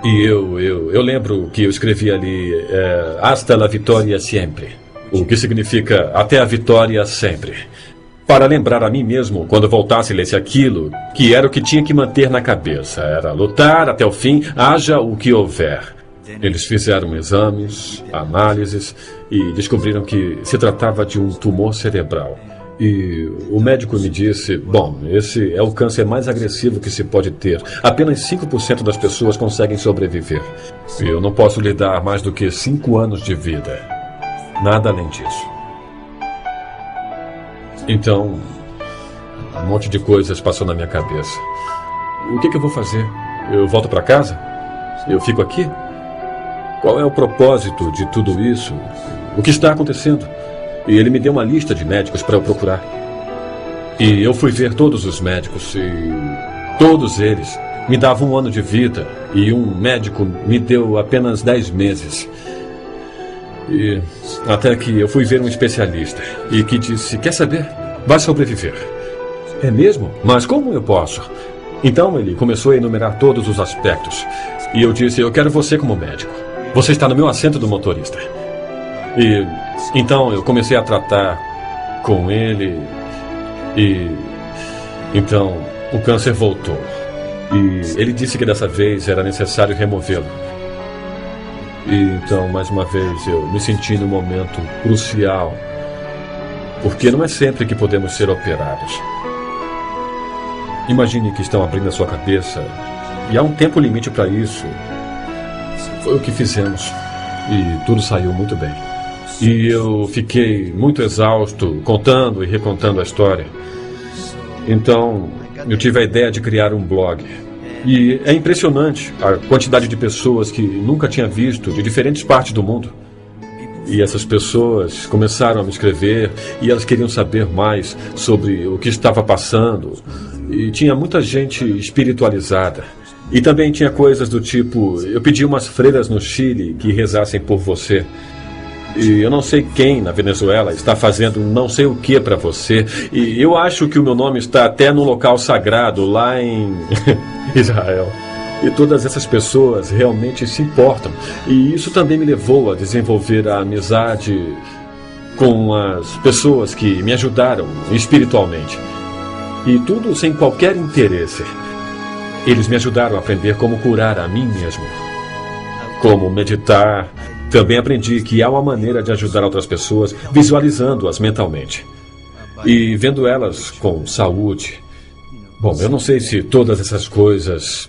E eu lembro que eu escrevi ali Hasta la vitória sempre, o que significa até a vitória sempre. Para lembrar a mim mesmo, quando voltasse e lesse aquilo, que era o que tinha que manter na cabeça. Era lutar até o fim, haja o que houver. Eles fizeram exames, análises e descobriram que se tratava de um tumor cerebral. E o médico me disse: bom, esse é o câncer mais agressivo que se pode ter. Apenas 5% das pessoas conseguem sobreviver. E eu não posso lhe dar mais do que 5 anos de vida. Nada além disso. Então, um monte de coisas passou na minha cabeça. O que eu vou fazer? Eu volto para casa? Eu fico aqui? Qual é o propósito de tudo isso? O que está acontecendo? E ele me deu uma lista de médicos para eu procurar. E eu fui ver todos os médicos e todos eles me davam 1 ano de vida e um médico me deu apenas 10 meses. E até que eu fui ver um especialista e que disse: quer saber? Vai sobreviver. É mesmo? Mas como eu posso? Então ele começou a enumerar todos os aspectos. E eu disse: eu quero você como médico. Você está no meu assento do motorista. E então eu comecei a tratar com ele. E então o câncer voltou. E ele disse que dessa vez era necessário removê-lo. E então, mais uma vez, eu me senti num momento crucial, porque não é sempre que podemos ser operados. Imagine que estão abrindo a sua cabeça e há um tempo limite para isso. Foi o que fizemos e tudo saiu muito bem. E eu fiquei muito exausto contando e recontando a história. Então, eu tive a ideia de criar um blog. E é impressionante a quantidade de pessoas que nunca tinha visto de diferentes partes do mundo. E essas pessoas começaram a me escrever e elas queriam saber mais sobre o que estava passando. E tinha muita gente espiritualizada. E também tinha coisas do tipo: eu pedi umas freiras no Chile que rezassem por você. E eu não sei quem na Venezuela está fazendo não sei o que para você. E eu acho que o meu nome está até no local sagrado lá em Israel. E todas essas pessoas realmente se importam. E isso também me levou a desenvolver a amizade com as pessoas que me ajudaram espiritualmente. E tudo sem qualquer interesse. Eles me ajudaram a aprender como curar a mim mesmo. Como meditar. Também aprendi que há uma maneira de ajudar outras pessoas visualizando-as mentalmente. E vendo elas com saúde. Bom, eu não sei se todas essas coisas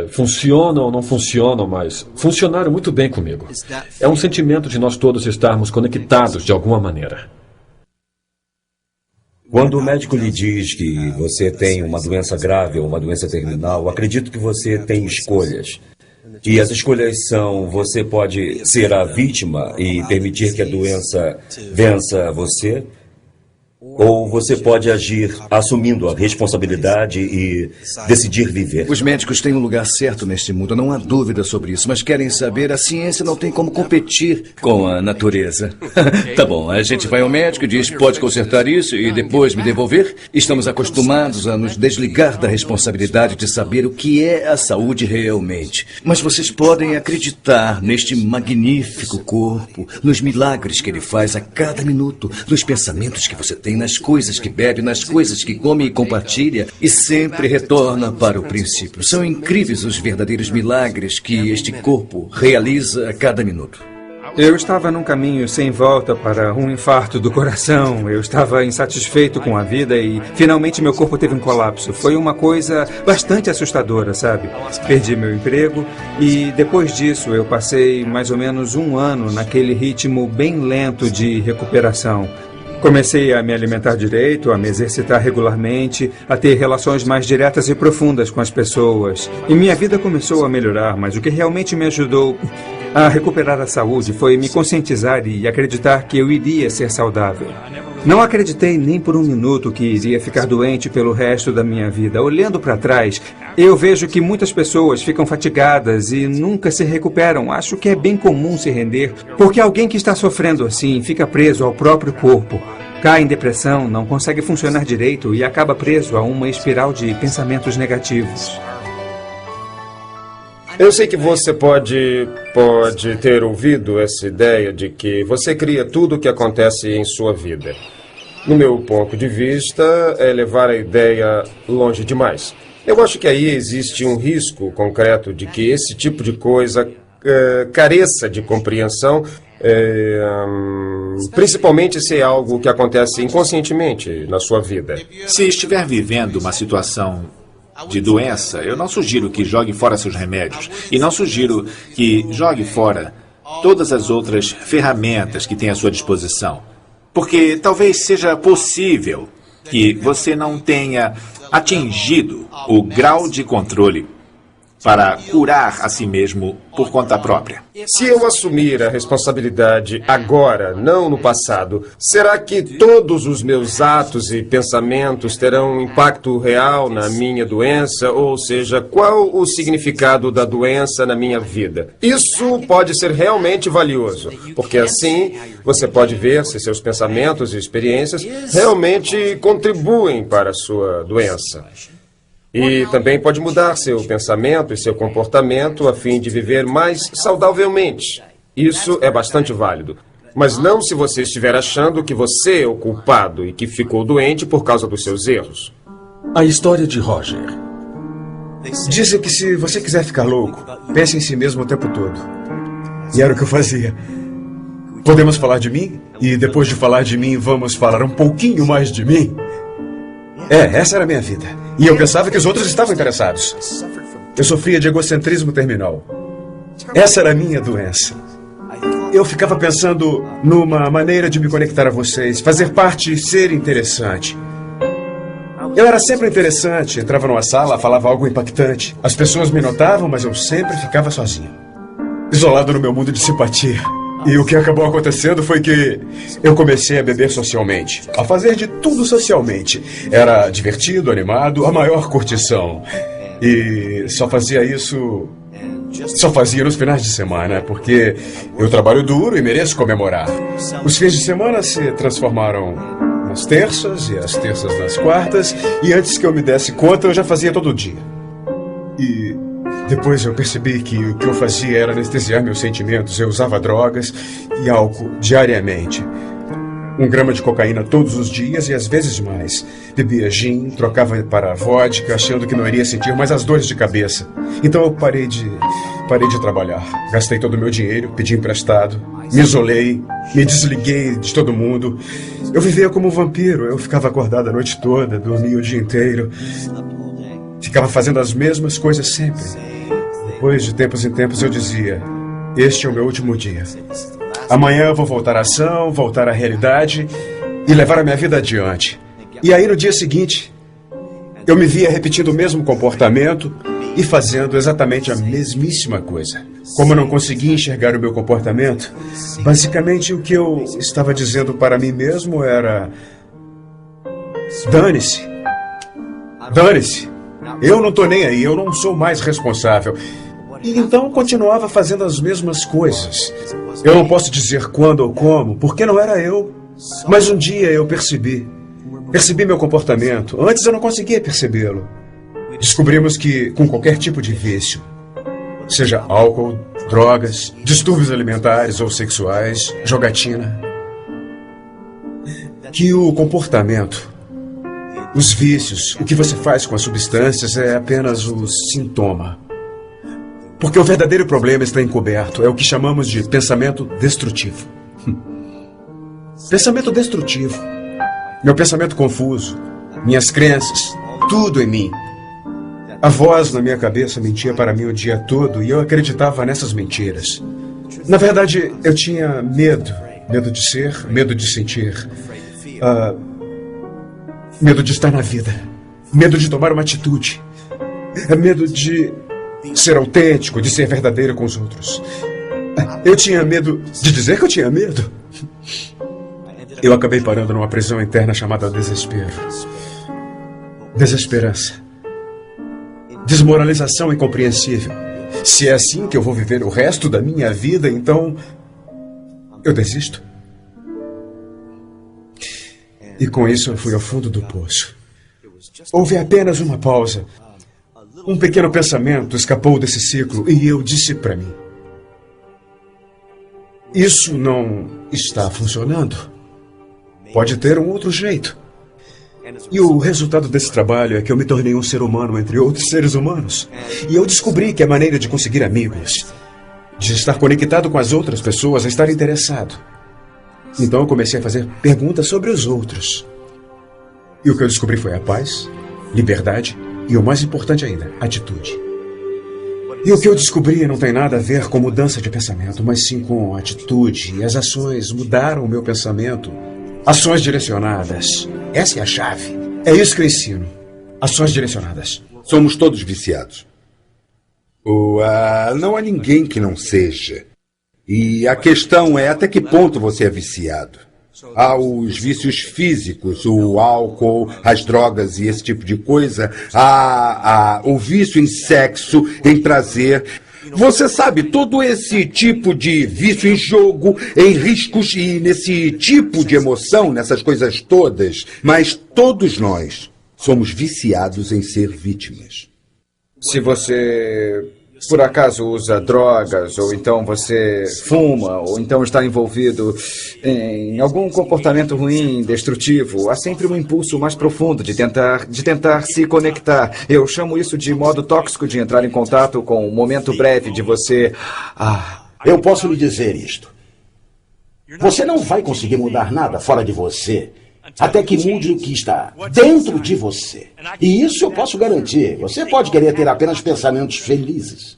funcionam ou não funcionam, mas funcionaram muito bem comigo. É um sentimento de nós todos estarmos conectados de alguma maneira. Quando o médico lhe diz que você tem uma doença grave ou uma doença terminal, acredito que você tem escolhas. E as escolhas são: você pode ser a vítima e permitir que a doença vença você, Ou você pode agir assumindo a responsabilidade e decidir viver. Os médicos têm um lugar certo neste mundo, não há dúvida sobre isso. Mas querem saber, a ciência não tem como competir com a natureza. Tá bom, a gente vai ao médico e diz, pode consertar isso e depois me devolver? Estamos acostumados a nos desligar da responsabilidade de saber o que é a saúde realmente. Mas vocês podem acreditar neste magnífico corpo, nos milagres que ele faz a cada minuto, nos pensamentos que você tem, nas coisas que bebe, nas coisas que come e compartilha, e sempre retorna para o princípio. São incríveis os verdadeiros milagres que este corpo realiza a cada minuto. Eu estava num caminho sem volta para um infarto do coração. Eu estava insatisfeito com a vida e finalmente meu corpo teve um colapso. Foi uma coisa bastante assustadora, sabe? Perdi meu emprego e depois disso eu passei mais ou menos um ano naquele ritmo bem lento de recuperação. Comecei a me alimentar direito, a me exercitar regularmente, a ter relações mais diretas e profundas com as pessoas. E minha vida começou a melhorar, mas o que realmente me ajudou a recuperar a saúde foi me conscientizar e acreditar que eu iria ser saudável. Não acreditei nem por um minuto que iria ficar doente pelo resto da minha vida. Olhando para trás, eu vejo que muitas pessoas ficam fatigadas e nunca se recuperam. Acho que é bem comum se render, porque alguém que está sofrendo assim fica preso ao próprio corpo. Cai em depressão, não consegue funcionar direito e acaba preso a uma espiral de pensamentos negativos. Eu sei que você pode ter ouvido essa ideia de que você cria tudo o que acontece em sua vida. No meu ponto de vista, é levar a ideia longe demais. Eu acho que aí existe um risco concreto de que esse tipo de coisa careça de compreensão, principalmente se é algo que acontece inconscientemente na sua vida. Se estiver vivendo uma situação de doença, eu não sugiro que jogue fora seus remédios e não sugiro que jogue fora todas as outras ferramentas que tem à sua disposição. Porque talvez seja possível que você não tenha atingido o grau de controle para curar a si mesmo por conta própria. Se eu assumir a responsabilidade agora, não no passado, será que todos os meus atos e pensamentos terão um impacto real na minha doença? Ou seja, qual o significado da doença na minha vida? Isso pode ser realmente valioso, porque assim você pode ver se seus pensamentos e experiências realmente contribuem para a sua doença. E também pode mudar seu pensamento e seu comportamento a fim de viver mais saudavelmente. Isso é bastante válido. Mas não se você estiver achando que você é o culpado e que ficou doente por causa dos seus erros. A história de Roger. Dizem que se você quiser ficar louco, pense em si mesmo o tempo todo. E era o que eu fazia. Podemos falar de mim? E depois de falar de mim, vamos falar um pouquinho mais de mim? Essa era a minha vida. E eu pensava que os outros estavam interessados. Eu sofria de egocentrismo terminal. Essa era a minha doença. Eu ficava pensando numa maneira de me conectar a vocês, fazer parte e ser interessante. Eu era sempre interessante, entrava numa sala, falava algo impactante. As pessoas me notavam, mas eu sempre ficava sozinho. Isolado no meu mundo de simpatia. E o que acabou acontecendo foi que eu comecei a beber socialmente, a fazer de tudo socialmente. Era divertido, animado, a maior curtição. E só fazia nos finais de semana, porque eu trabalho duro e mereço comemorar. Os fins de semana se transformaram nas terças e as terças nas quartas, e antes que eu me desse conta, eu já fazia todo dia. E depois eu percebi que o que eu fazia era anestesiar meus sentimentos. Eu usava drogas e álcool diariamente. 1 grama de cocaína todos os dias e às vezes mais. Bebia gin, trocava para vodka, achando que não iria sentir mais as dores de cabeça. Então eu parei de trabalhar. Gastei todo o meu dinheiro, pedi emprestado, me isolei, me desliguei de todo mundo. Eu vivia como um vampiro. Eu ficava acordado a noite toda, dormia o dia inteiro. Ficava fazendo as mesmas coisas sempre. Depois de tempos em tempos eu dizia: este é o meu último dia. Amanhã eu vou voltar à ação, voltar à realidade e levar a minha vida adiante. E aí no dia seguinte, eu me via repetindo o mesmo comportamento e fazendo exatamente a mesmíssima coisa. Como eu não conseguia enxergar o meu comportamento, basicamente o que eu estava dizendo para mim mesmo era: Dane-se. Dane-se. Eu não tô nem aí, eu não sou mais responsável. E então continuava fazendo as mesmas coisas. Eu não posso dizer quando ou como, porque não era eu. Mas um dia eu percebi. Percebi meu comportamento. Antes eu não conseguia percebê-lo. Descobrimos que, com qualquer tipo de vício, seja álcool, drogas, distúrbios alimentares ou sexuais, jogatina, que o comportamento, os vícios, o que você faz com as substâncias é apenas o sintoma. Porque o verdadeiro problema está encoberto. É o que chamamos de pensamento destrutivo. Pensamento destrutivo. Meu pensamento confuso, minhas crenças, tudo em mim. A voz na minha cabeça mentia para mim o dia todo e eu acreditava nessas mentiras. Na verdade, eu tinha medo. Medo de ser, medo de sentir. Medo de estar na vida. Medo de tomar uma atitude. Medo de ser autêntico, de ser verdadeiro com os outros. Eu tinha medo de dizer que eu tinha medo. Eu acabei parando numa prisão interna chamada desespero. Desesperança. Desmoralização incompreensível. Se é assim que eu vou viver o resto da minha vida, então eu desisto. E com isso eu fui ao fundo do poço. Houve apenas uma pausa. Um pequeno pensamento escapou desse ciclo e eu disse para mim: isso não está funcionando. Pode ter um outro jeito. E o resultado desse trabalho é que eu me tornei um ser humano entre outros seres humanos. E eu descobri que a maneira de conseguir amigos, de estar conectado com as outras pessoas, é estar interessado. Então eu comecei a fazer perguntas sobre os outros. E o que eu descobri foi a paz, liberdade e, o mais importante ainda, atitude. E o que eu descobri não tem nada a ver com mudança de pensamento, mas sim com atitude. E as ações mudaram o meu pensamento. Ações direcionadas. Essa é a chave. É isso que eu ensino. Ações direcionadas. Somos todos viciados. Não há ninguém que não seja. E a questão é até que ponto você é viciado. Há os vícios físicos, o álcool, as drogas e esse tipo de coisa. Há o vício em sexo, em prazer. Você sabe, todo esse tipo de vício em jogo, em riscos e nesse tipo de emoção, nessas coisas todas. Mas todos nós somos viciados em ser vítimas. Se você, por acaso, usa drogas, ou então você fuma, ou então está envolvido em algum comportamento ruim, destrutivo, há sempre um impulso mais profundo de tentar se conectar. Eu chamo isso de modo tóxico de entrar em contato com um momento breve de você... Eu posso lhe dizer isto. Você não vai conseguir mudar nada fora de você até que mude o que está dentro de você. E isso eu posso garantir. Você pode querer ter apenas pensamentos felizes.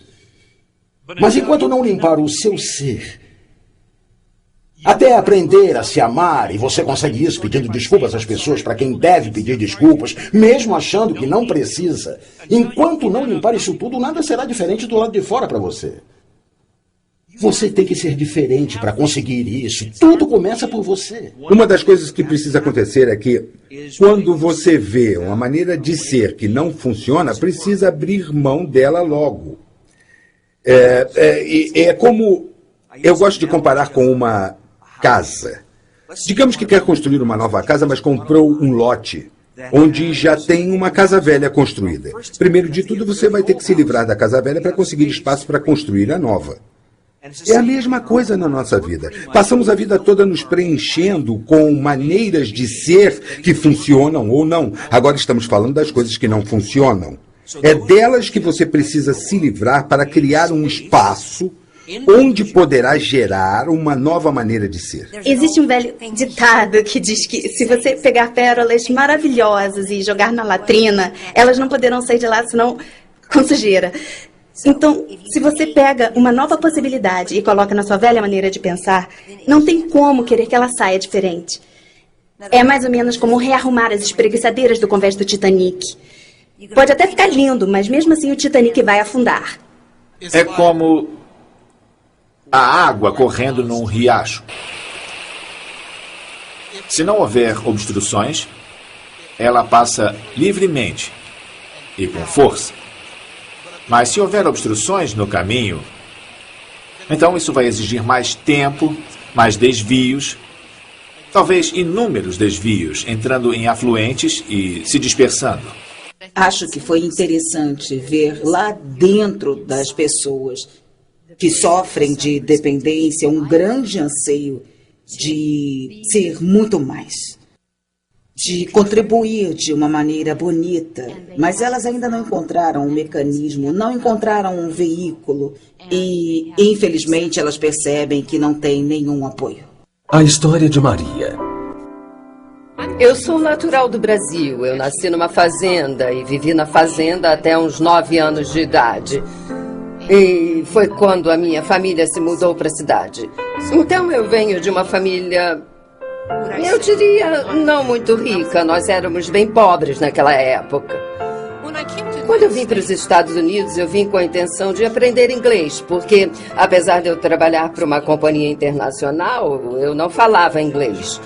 Mas enquanto não limpar o seu ser, até aprender a se amar, e você consegue isso pedindo desculpas às pessoas para quem deve pedir desculpas, mesmo achando que não precisa, enquanto não limpar isso tudo, nada será diferente do lado de fora para você. Você tem que ser diferente para conseguir isso. Tudo começa por você. Uma das coisas que precisa acontecer é que, quando você vê uma maneira de ser que não funciona, precisa abrir mão dela logo. É como... Eu gosto de comparar com uma casa. Digamos que quer construir uma nova casa, mas comprou um lote onde já tem uma casa velha construída. Primeiro de tudo, você vai ter que se livrar da casa velha para conseguir espaço para construir a nova. É a mesma coisa na nossa vida. Passamos a vida toda nos preenchendo com maneiras de ser que funcionam ou não. Agora estamos falando das coisas que não funcionam. É delas que você precisa se livrar para criar um espaço onde poderá gerar uma nova maneira de ser. Existe um velho ditado que diz que se você pegar pérolas maravilhosas e jogar na latrina, elas não poderão sair de lá senão com sujeira. Então, se você pega uma nova possibilidade e coloca na sua velha maneira de pensar, não tem como querer que ela saia diferente. É mais ou menos como rearrumar as espreguiçadeiras do convés do Titanic. Pode até ficar lindo, mas mesmo assim o Titanic vai afundar. É como a água correndo num riacho. Se não houver obstruções, ela passa livremente e com força. Mas se houver obstruções no caminho, então isso vai exigir mais tempo, mais desvios, talvez inúmeros desvios, entrando em afluentes e se dispersando. Acho que foi interessante ver lá dentro das pessoas que sofrem de dependência um grande anseio de ser muito mais, de contribuir de uma maneira bonita, mas elas ainda não encontraram um mecanismo, não encontraram um veículo e, infelizmente, elas percebem que não têm nenhum apoio. A história de Maria. Eu sou natural do Brasil. Eu nasci numa fazenda e vivi na fazenda até uns 9 anos de idade. E foi quando a minha família se mudou para a cidade. Então eu venho de uma família, eu diria, não muito rica. Nós éramos bem pobres naquela época. Quando eu vim para os Estados Unidos, eu vim com a intenção de aprender inglês, porque, apesar de eu trabalhar para uma companhia internacional, eu não falava inglês.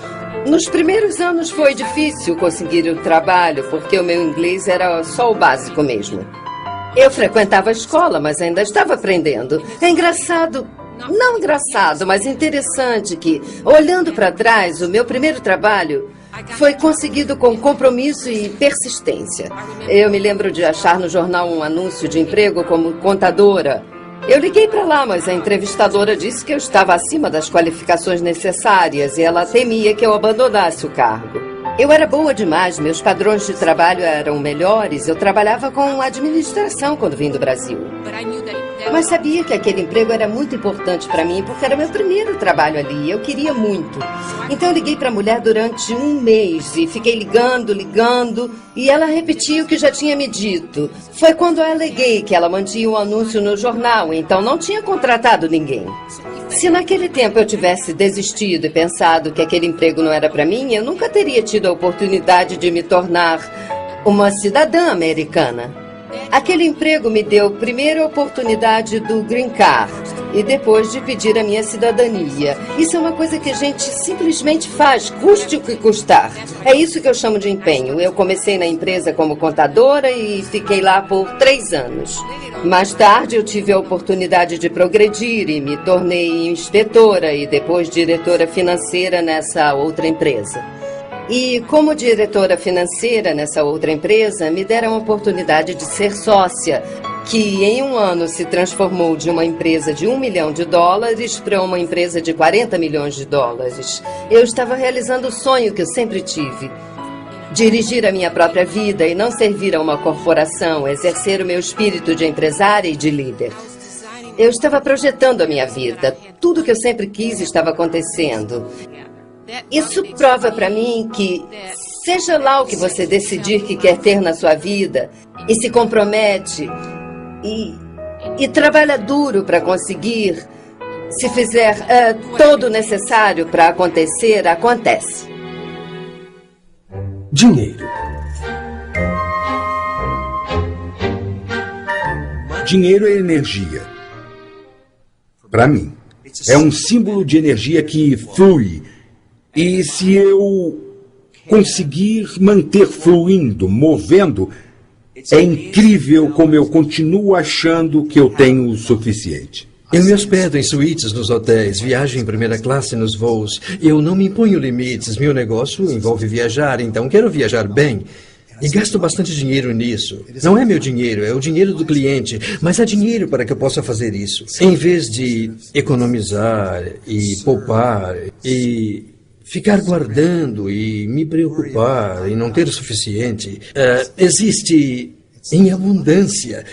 Nos primeiros anos foi difícil conseguir o trabalho, porque o meu inglês era só o básico mesmo. Eu frequentava a escola, mas ainda estava aprendendo. É engraçado, não engraçado, mas interessante que, olhando para trás, o meu primeiro trabalho foi conseguido com compromisso e persistência. Eu me lembro de achar no jornal um anúncio de emprego como contadora. Eu liguei para lá, mas a entrevistadora disse que eu estava acima das qualificações necessárias e ela temia que eu abandonasse o cargo. Eu era boa demais, meus padrões de trabalho eram melhores, eu trabalhava com administração quando vim do Brasil. Mas sabia que aquele emprego era muito importante para mim, porque era meu primeiro trabalho ali, eu queria muito. Então eu liguei para a mulher durante 1 mês e fiquei ligando, e ela repetia o que já tinha me dito. Foi quando eu aleguei que ela mantinha um anúncio no jornal, então não tinha contratado ninguém. Se naquele tempo eu tivesse desistido e pensado que aquele emprego não era para mim, eu nunca teria tido a oportunidade de me tornar uma cidadã americana. Aquele emprego me deu primeiro a oportunidade do Green Card e depois de pedir a minha cidadania. Isso é uma coisa que a gente simplesmente faz, custe o que custar. É isso que eu chamo de empenho. Eu comecei na empresa como contadora e fiquei lá por 3 anos. Mais tarde eu tive a oportunidade de progredir e me tornei inspetora e depois diretora financeira nessa outra empresa. E como diretora financeira nessa outra empresa, me deram a oportunidade de ser sócia, que em 1 ano se transformou de uma empresa de $1 milhão para uma empresa de $40 milhões. Eu estava realizando o sonho que eu sempre tive. Dirigir a minha própria vida e não servir a uma corporação, exercer o meu espírito de empresária e de líder. Eu estava projetando a minha vida. Tudo que eu sempre quis estava acontecendo. Isso prova para mim que, seja lá o que você decidir que quer ter na sua vida, e se compromete, e trabalha duro para conseguir, se fizer todo o necessário para acontecer, acontece. Dinheiro. Dinheiro é energia. Para mim, é um símbolo de energia que flui. E se eu conseguir manter fluindo, movendo, é incrível como eu continuo achando que eu tenho o suficiente. Eu me hospedo em suítes nos hotéis, viajo em primeira classe nos voos. Eu não me imponho limites. Meu negócio envolve viajar, então quero viajar bem. E gasto bastante dinheiro nisso. Não é meu dinheiro, é o dinheiro do cliente. Mas há dinheiro para que eu possa fazer isso. Em vez de economizar e poupar e ficar guardando e me preocupar e não ter o suficiente, existe em abundância.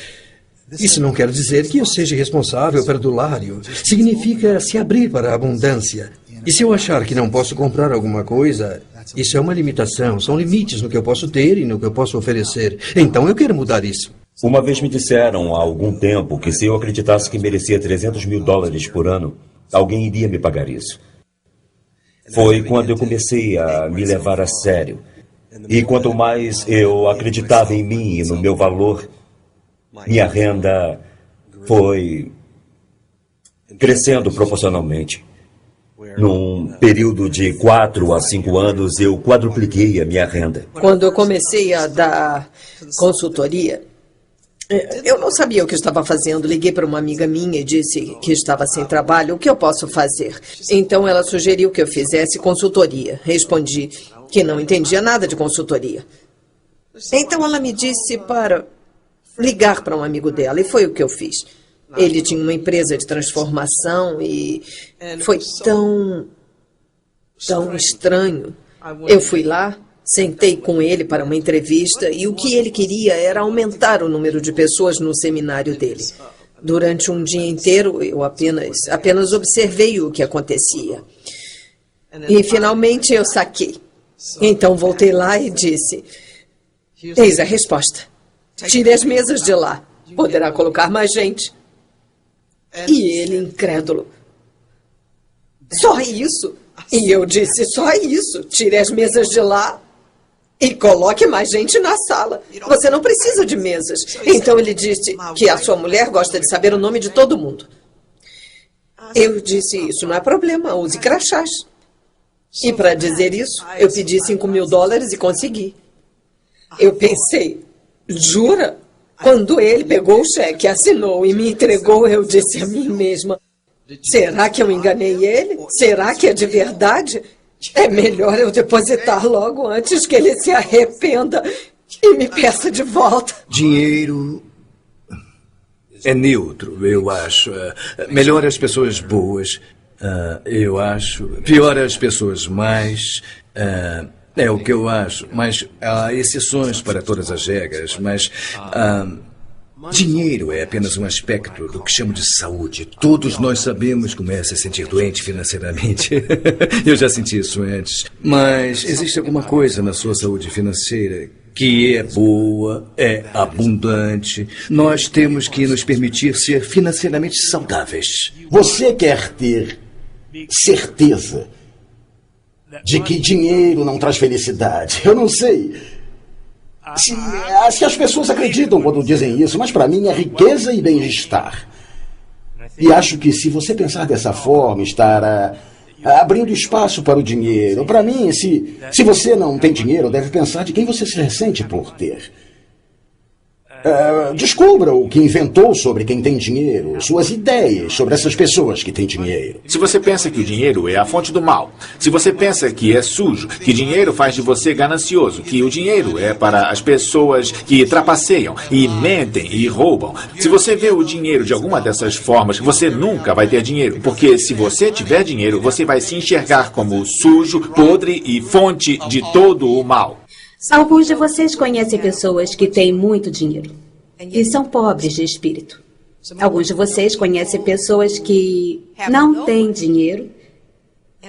Isso não quer dizer que eu seja responsável perdulário. Significa se abrir para a abundância. E se eu achar que não posso comprar alguma coisa, isso é uma limitação. São limites no que eu posso ter e no que eu posso oferecer. Então eu quero mudar isso. Uma vez me disseram há algum tempo que se eu acreditasse que merecia $300 mil por ano, alguém iria me pagar isso. Foi quando eu comecei a me levar a sério. E quanto mais eu acreditava em mim e no meu valor, minha renda foi crescendo proporcionalmente. Num período de 4 a 5 anos, eu quadrupliquei a minha renda. Quando eu comecei a dar consultoria, eu não sabia o que estava fazendo. Liguei para uma amiga minha e disse que estava sem trabalho. O que eu posso fazer? Então ela sugeriu que eu fizesse consultoria. Respondi que não entendia nada de consultoria. Então ela me disse para ligar para um amigo dela e foi o que eu fiz. Ele tinha uma empresa de transformação e foi tão estranho. Eu fui lá, sentei com ele para uma entrevista e o que ele queria era aumentar o número de pessoas no seminário dele. Durante um dia inteiro, eu apenas observei o que acontecia. E finalmente eu saquei. Então voltei lá e disse: eis a resposta. Tire as mesas de lá. Poderá colocar mais gente. E ele, incrédulo: só isso? E eu disse: só isso. Tire as mesas de lá e coloque mais gente na sala. Você não precisa de mesas. Então ele disse que a sua mulher gosta de saber o nome de todo mundo. Eu disse: isso não é problema, use crachás. E para dizer isso, eu pedi $5.000 e consegui. Eu pensei: jura? Quando ele pegou o cheque, assinou e me entregou, eu disse a mim mesma: será que eu enganei ele? Será que é de verdade? É melhor eu depositar logo antes que ele se arrependa e me peça de volta. Dinheiro é neutro, eu acho. Melhor as pessoas boas, eu acho. Pior as pessoas mais. É o que eu acho, mas há exceções para todas as regras, mas dinheiro é apenas um aspecto do que chamo de saúde. Todos nós sabemos como é se sentir doente financeiramente. Eu já senti isso antes. Mas existe alguma coisa na sua saúde financeira que é boa, é abundante. Nós temos que nos permitir ser financeiramente saudáveis. Você quer ter certeza de que dinheiro não traz felicidade? Eu não sei se as pessoas acreditam quando dizem isso, mas para mim é riqueza e bem-estar. E acho que se você pensar dessa forma, estar abrindo espaço para o dinheiro. Para mim, se você não tem dinheiro, deve pensar de quem você se ressente por ter. Descubra o que inventou sobre quem tem dinheiro, suas ideias sobre essas pessoas que têm dinheiro. Se você pensa que o dinheiro é a fonte do mal, se você pensa que é sujo, que dinheiro faz de você ganancioso, que o dinheiro é para as pessoas que trapaceiam e mentem e roubam, se você vê o dinheiro de alguma dessas formas, você nunca vai ter dinheiro, porque se você tiver dinheiro, você vai se enxergar como sujo, podre e fonte de todo o mal. Alguns de vocês conhecem pessoas que têm muito dinheiro e são pobres de espírito. Alguns de vocês conhecem pessoas que não têm dinheiro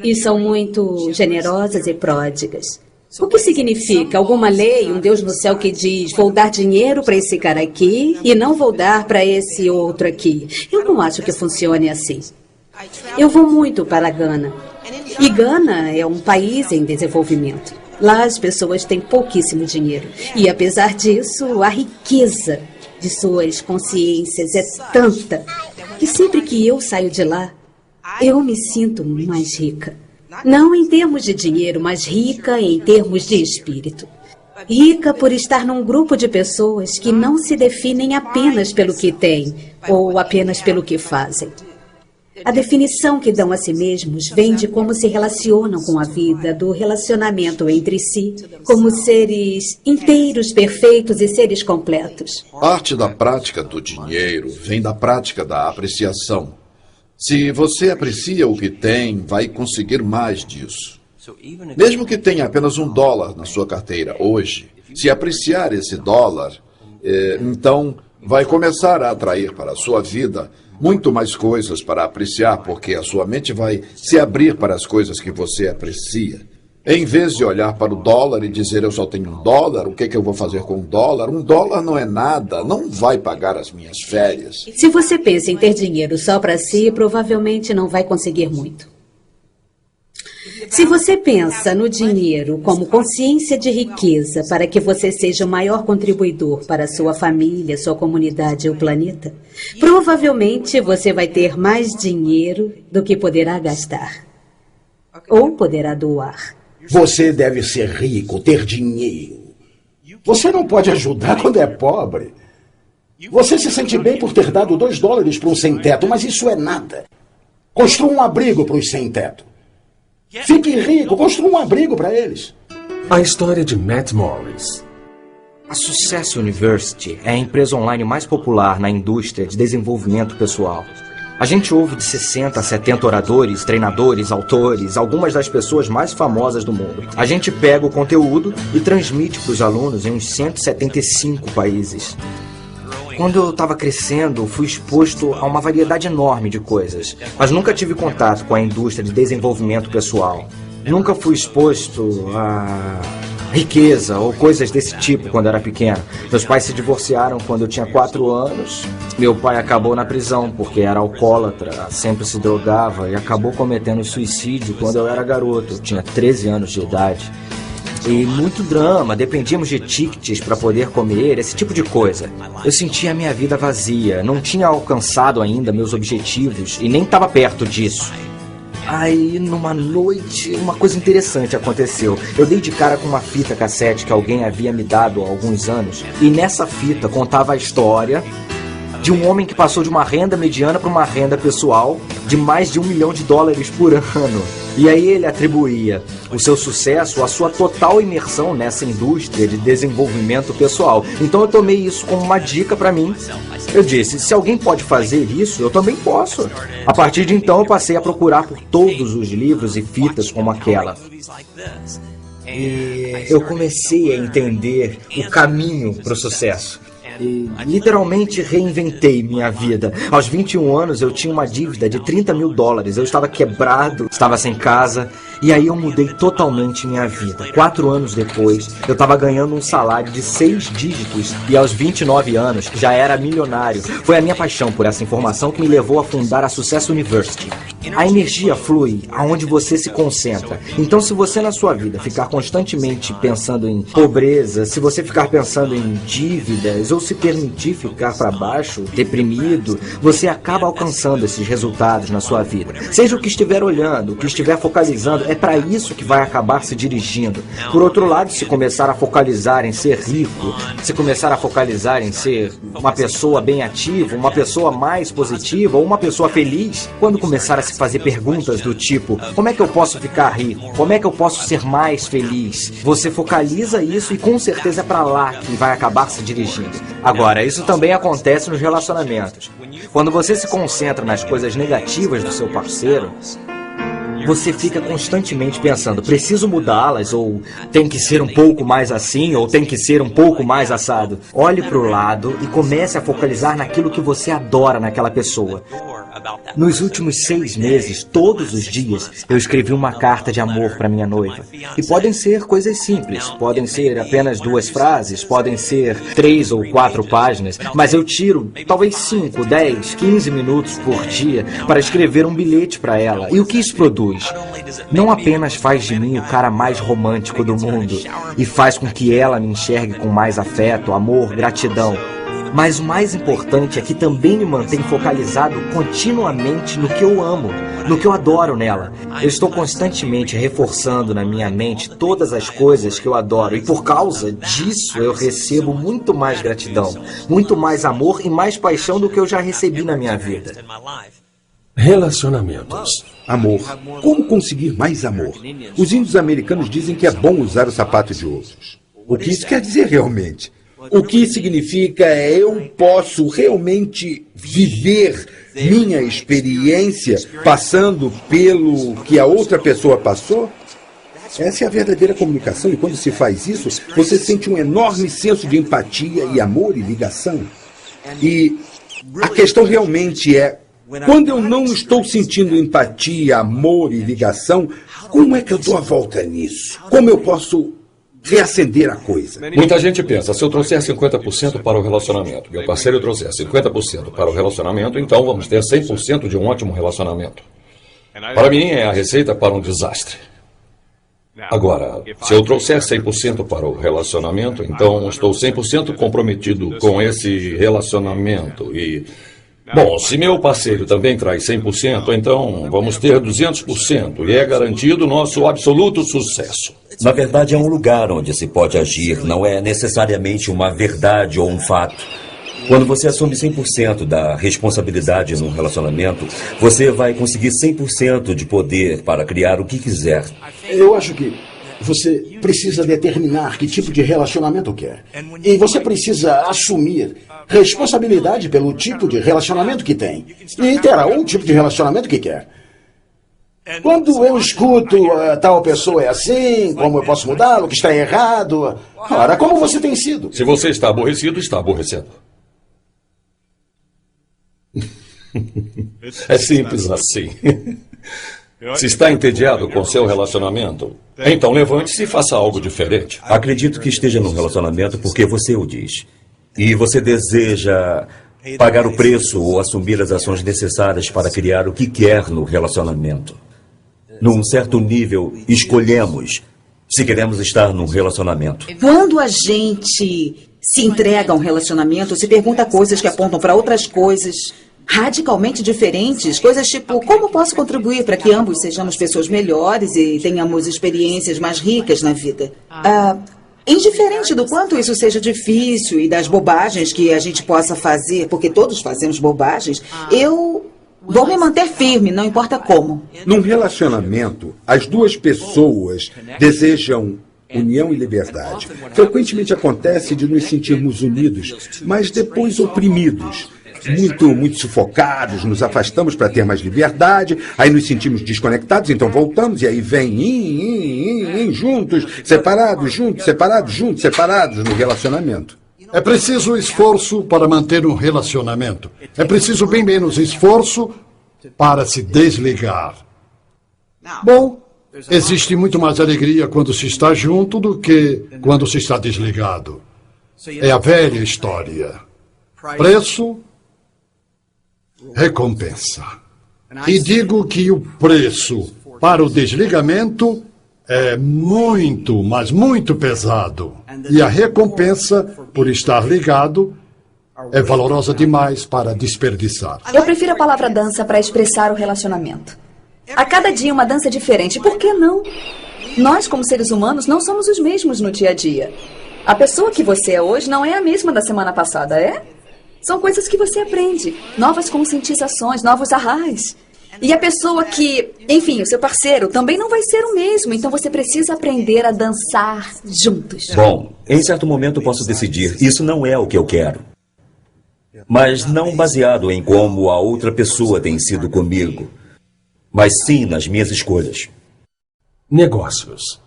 e são muito generosas e pródigas. O que significa? Alguma lei, um Deus no céu que diz: vou dar dinheiro para esse cara aqui e não vou dar para esse outro aqui. Eu não acho que funcione assim. Eu vou muito para a Gana. E Gana é um país em desenvolvimento. Lá as pessoas têm pouquíssimo dinheiro. E apesar disso, a riqueza de suas consciências é tanta que sempre que eu saio de lá, eu me sinto mais rica. Não em termos de dinheiro, mas rica em termos de espírito. Rica por estar num grupo de pessoas que não se definem apenas pelo que têm ou apenas pelo que fazem. A definição que dão a si mesmos vem de como se relacionam com a vida, do relacionamento entre si, como seres inteiros, perfeitos e seres completos. Parte da prática do dinheiro vem da prática da apreciação. Se você aprecia o que tem, vai conseguir mais disso. Mesmo que tenha apenas $1 na sua carteira hoje, se apreciar esse dólar, então vai começar a atrair para a sua vida muito mais coisas para apreciar, porque a sua mente vai se abrir para as coisas que você aprecia. Em vez de olhar para o dólar e dizer: eu só tenho $1, o que eu vou fazer com $1? $1 não é nada, não vai pagar as minhas férias. Se você pensa em ter dinheiro só para si, provavelmente não vai conseguir muito. Se você pensa no dinheiro como consciência de riqueza para que você seja o maior contribuidor para a sua família, sua comunidade e o planeta, provavelmente você vai ter mais dinheiro do que poderá gastar. Ou poderá doar. Você deve ser rico, ter dinheiro. Você não pode ajudar quando é pobre. Você se sente bem por ter dado $2 para um sem-teto, mas isso é nada. Construa um abrigo para os sem-teto. Fique rico, construa um abrigo para eles. A história de Matt Morris. A Success University é a empresa online mais popular na indústria de desenvolvimento pessoal. A gente ouve de 60 a 70 oradores, treinadores, autores, algumas das pessoas mais famosas do mundo. A gente pega o conteúdo e transmite para os alunos em uns 175 países. Quando eu estava crescendo, fui exposto a uma variedade enorme de coisas, mas nunca tive contato com a indústria de desenvolvimento pessoal. Nunca fui exposto a riqueza ou coisas desse tipo quando era pequeno. Meus pais se divorciaram quando eu tinha 4 anos. Meu pai acabou na prisão porque era alcoólatra, sempre se drogava e acabou cometendo suicídio quando eu era garoto. Eu tinha 13 anos de idade. E muito drama, dependíamos de tickets para poder comer, esse tipo de coisa. Eu sentia a minha vida vazia, não tinha alcançado ainda meus objetivos e nem estava perto disso. Aí, numa noite, uma coisa interessante aconteceu. Eu dei de cara com uma fita cassete que alguém havia me dado há alguns anos. E nessa fita contava a história de um homem que passou de uma renda mediana para uma renda pessoal de mais de $1 milhão por ano. E aí ele atribuía o seu sucesso à sua total imersão nessa indústria de desenvolvimento pessoal. Então eu tomei isso como uma dica para mim. Eu disse, se alguém pode fazer isso, eu também posso. A partir de então eu passei a procurar por todos os livros e fitas como aquela. E eu comecei a entender o caminho para o sucesso. E literalmente reinventei minha vida. Aos 21 anos eu tinha uma dívida de $30 mil. Eu estava quebrado, estava sem casa. E aí eu mudei totalmente minha vida. 4 anos depois, eu estava ganhando um salário de 6 dígitos. E aos 29 anos, já era milionário. Foi a minha paixão por essa informação que me levou a fundar a Success University. A energia flui aonde você se concentra. Então, se você na sua vida ficar constantemente pensando em pobreza, se você ficar pensando em dívidas, ou se permitir ficar para baixo, deprimido, você acaba alcançando esses resultados na sua vida. Seja o que estiver olhando, o que estiver focalizando, é para isso que vai acabar se dirigindo. Por outro lado, se começar a focalizar em ser rico, se começar a focalizar em ser uma pessoa bem ativa, uma pessoa mais positiva, ou uma pessoa feliz, quando começar a se fazer perguntas do tipo, como é que eu posso ficar rico? Como é que eu posso ser mais feliz? Você focaliza isso e com certeza é para lá que vai acabar se dirigindo. Agora, isso também acontece nos relacionamentos. Quando você se concentra nas coisas negativas do seu parceiro, você fica constantemente pensando, preciso mudá-las, ou tem que ser um pouco mais assim, ou tem que ser um pouco mais assado. Olhe para o lado e comece a focalizar naquilo que você adora naquela pessoa. Nos últimos 6 meses, todos os dias, eu escrevi uma carta de amor para minha noiva. E podem ser coisas simples, podem ser apenas 2 frases, podem ser 3 ou 4 páginas, mas eu tiro talvez 5, 10, 15 minutos por dia para escrever um bilhete para ela. E o que isso produz? Não apenas faz de mim o cara mais romântico do mundo e faz com que ela me enxergue com mais afeto, amor, gratidão. Mas o mais importante é que também me mantém focalizado continuamente no que eu amo, no que eu adoro nela. Eu estou constantemente reforçando na minha mente todas as coisas que eu adoro e por causa disso eu recebo muito mais gratidão, muito mais amor e mais paixão do que eu já recebi na minha vida. Relacionamentos. Amor. Como conseguir mais amor? Os índios americanos dizem que é bom usar o sapato de outros. O que isso quer dizer realmente? O que significa é eu posso realmente viver minha experiência passando pelo que a outra pessoa passou? Essa é a verdadeira comunicação e quando se faz isso, você sente um enorme senso de empatia e amor e ligação. E a questão realmente é, quando eu não estou sentindo empatia, amor e ligação, como é que eu dou a volta nisso? Como eu posso reacender a coisa? Muita gente pensa, se eu trouxer 50% para o relacionamento, meu parceiro trouxer 50% para o relacionamento, então vamos ter 100% de um ótimo relacionamento. Para mim, é a receita para um desastre. Agora, se eu trouxer 100% para o relacionamento, então estou 100% comprometido com esse relacionamento e Bom, se meu parceiro também traz 100%, então vamos ter 200% e é garantido nosso absoluto sucesso. Na verdade, é um lugar onde se pode agir, não é necessariamente uma verdade ou um fato. Quando você assume 100% da responsabilidade num relacionamento, você vai conseguir 100% de poder para criar o que quiser. Eu acho que você precisa determinar que tipo de relacionamento quer. E você precisa assumir responsabilidade pelo tipo de relacionamento que tem. E terá um tipo de relacionamento que quer. Quando eu escuto tal pessoa é assim, como eu posso mudá-lo, que está errado. Ora, como você tem sido? Se você está aborrecido, está aborrecendo. É simples assim. Se está entediado com seu relacionamento, então levante-se e faça algo diferente. Acredito que esteja num relacionamento porque você o diz. E você deseja pagar o preço ou assumir as ações necessárias para criar o que quer no relacionamento. Num certo nível, escolhemos se queremos estar num relacionamento. Quando a gente se entrega a um relacionamento, se pergunta coisas que apontam para outras coisas radicalmente diferentes, coisas tipo, como posso contribuir para que ambos sejamos pessoas melhores e tenhamos experiências mais ricas na vida? Indiferente do quanto isso seja difícil e das bobagens que a gente possa fazer, porque todos fazemos bobagens, eu vou me manter firme, não importa como. Num relacionamento, as duas pessoas desejam união e liberdade. Frequentemente acontece de nos sentirmos unidos, mas depois oprimidos. Muito sufocados, nos afastamos para ter mais liberdade, aí nos sentimos desconectados, então voltamos, e aí vem juntos, separados no relacionamento. É preciso esforço para manter um relacionamento. É preciso bem menos esforço para se desligar. Bom, existe muito mais alegria quando se está junto do que quando se está desligado. É a velha história. Preço, recompensa. E digo que o preço para o desligamento é muito, mas muito pesado. E a recompensa por estar ligado é valorosa demais para desperdiçar. Eu prefiro a palavra dança para expressar o relacionamento. A cada dia uma dança diferente. Por que não? Nós, como seres humanos, não somos os mesmos no dia a dia. A pessoa que você é hoje não é a mesma da semana passada, é? São coisas que você aprende. Novas conscientizações, novos arrais. E a pessoa que, enfim, o seu parceiro também não vai ser o mesmo. Então você precisa aprender a dançar juntos. Bom, em certo momento eu posso decidir, isso não é o que eu quero. Mas não baseado em como a outra pessoa tem sido comigo, mas sim nas minhas escolhas. Negócios.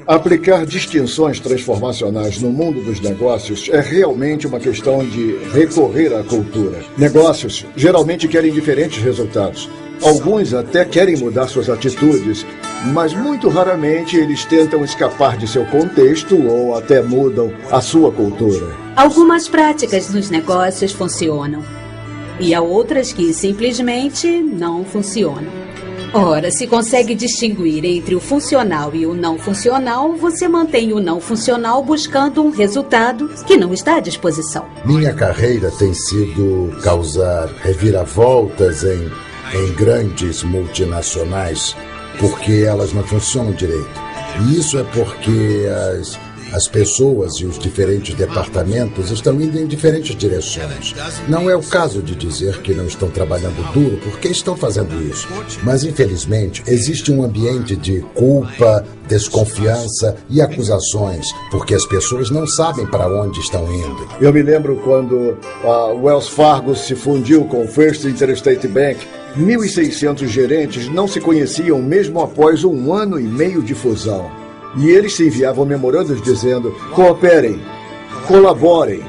Aplicar distinções transformacionais no mundo dos negócios é realmente uma questão de recorrer à cultura. Negócios geralmente querem diferentes resultados. Alguns até querem mudar suas atitudes, mas muito raramente eles tentam escapar de seu contexto ou até mudam a sua cultura. Algumas práticas nos negócios funcionam e há outras que simplesmente não funcionam. Ora, se consegue distinguir entre o funcional e o não funcional, você mantém o não funcional buscando um resultado que não está à disposição. Minha carreira tem sido causar reviravoltas em grandes multinacionais porque elas não funcionam direito. E isso é porque as pessoas e os diferentes departamentos estão indo em diferentes direções. Não é o caso de dizer que não estão trabalhando duro, porque estão fazendo isso. Mas, infelizmente, existe um ambiente de culpa, desconfiança e acusações, porque as pessoas não sabem para onde estão indo. Eu me lembro quando a Wells Fargo se fundiu com o First Interstate Bank. 1.600 gerentes não se conheciam mesmo após 1 ano e meio de fusão. E eles se enviavam memorandos dizendo, cooperem, colaborem.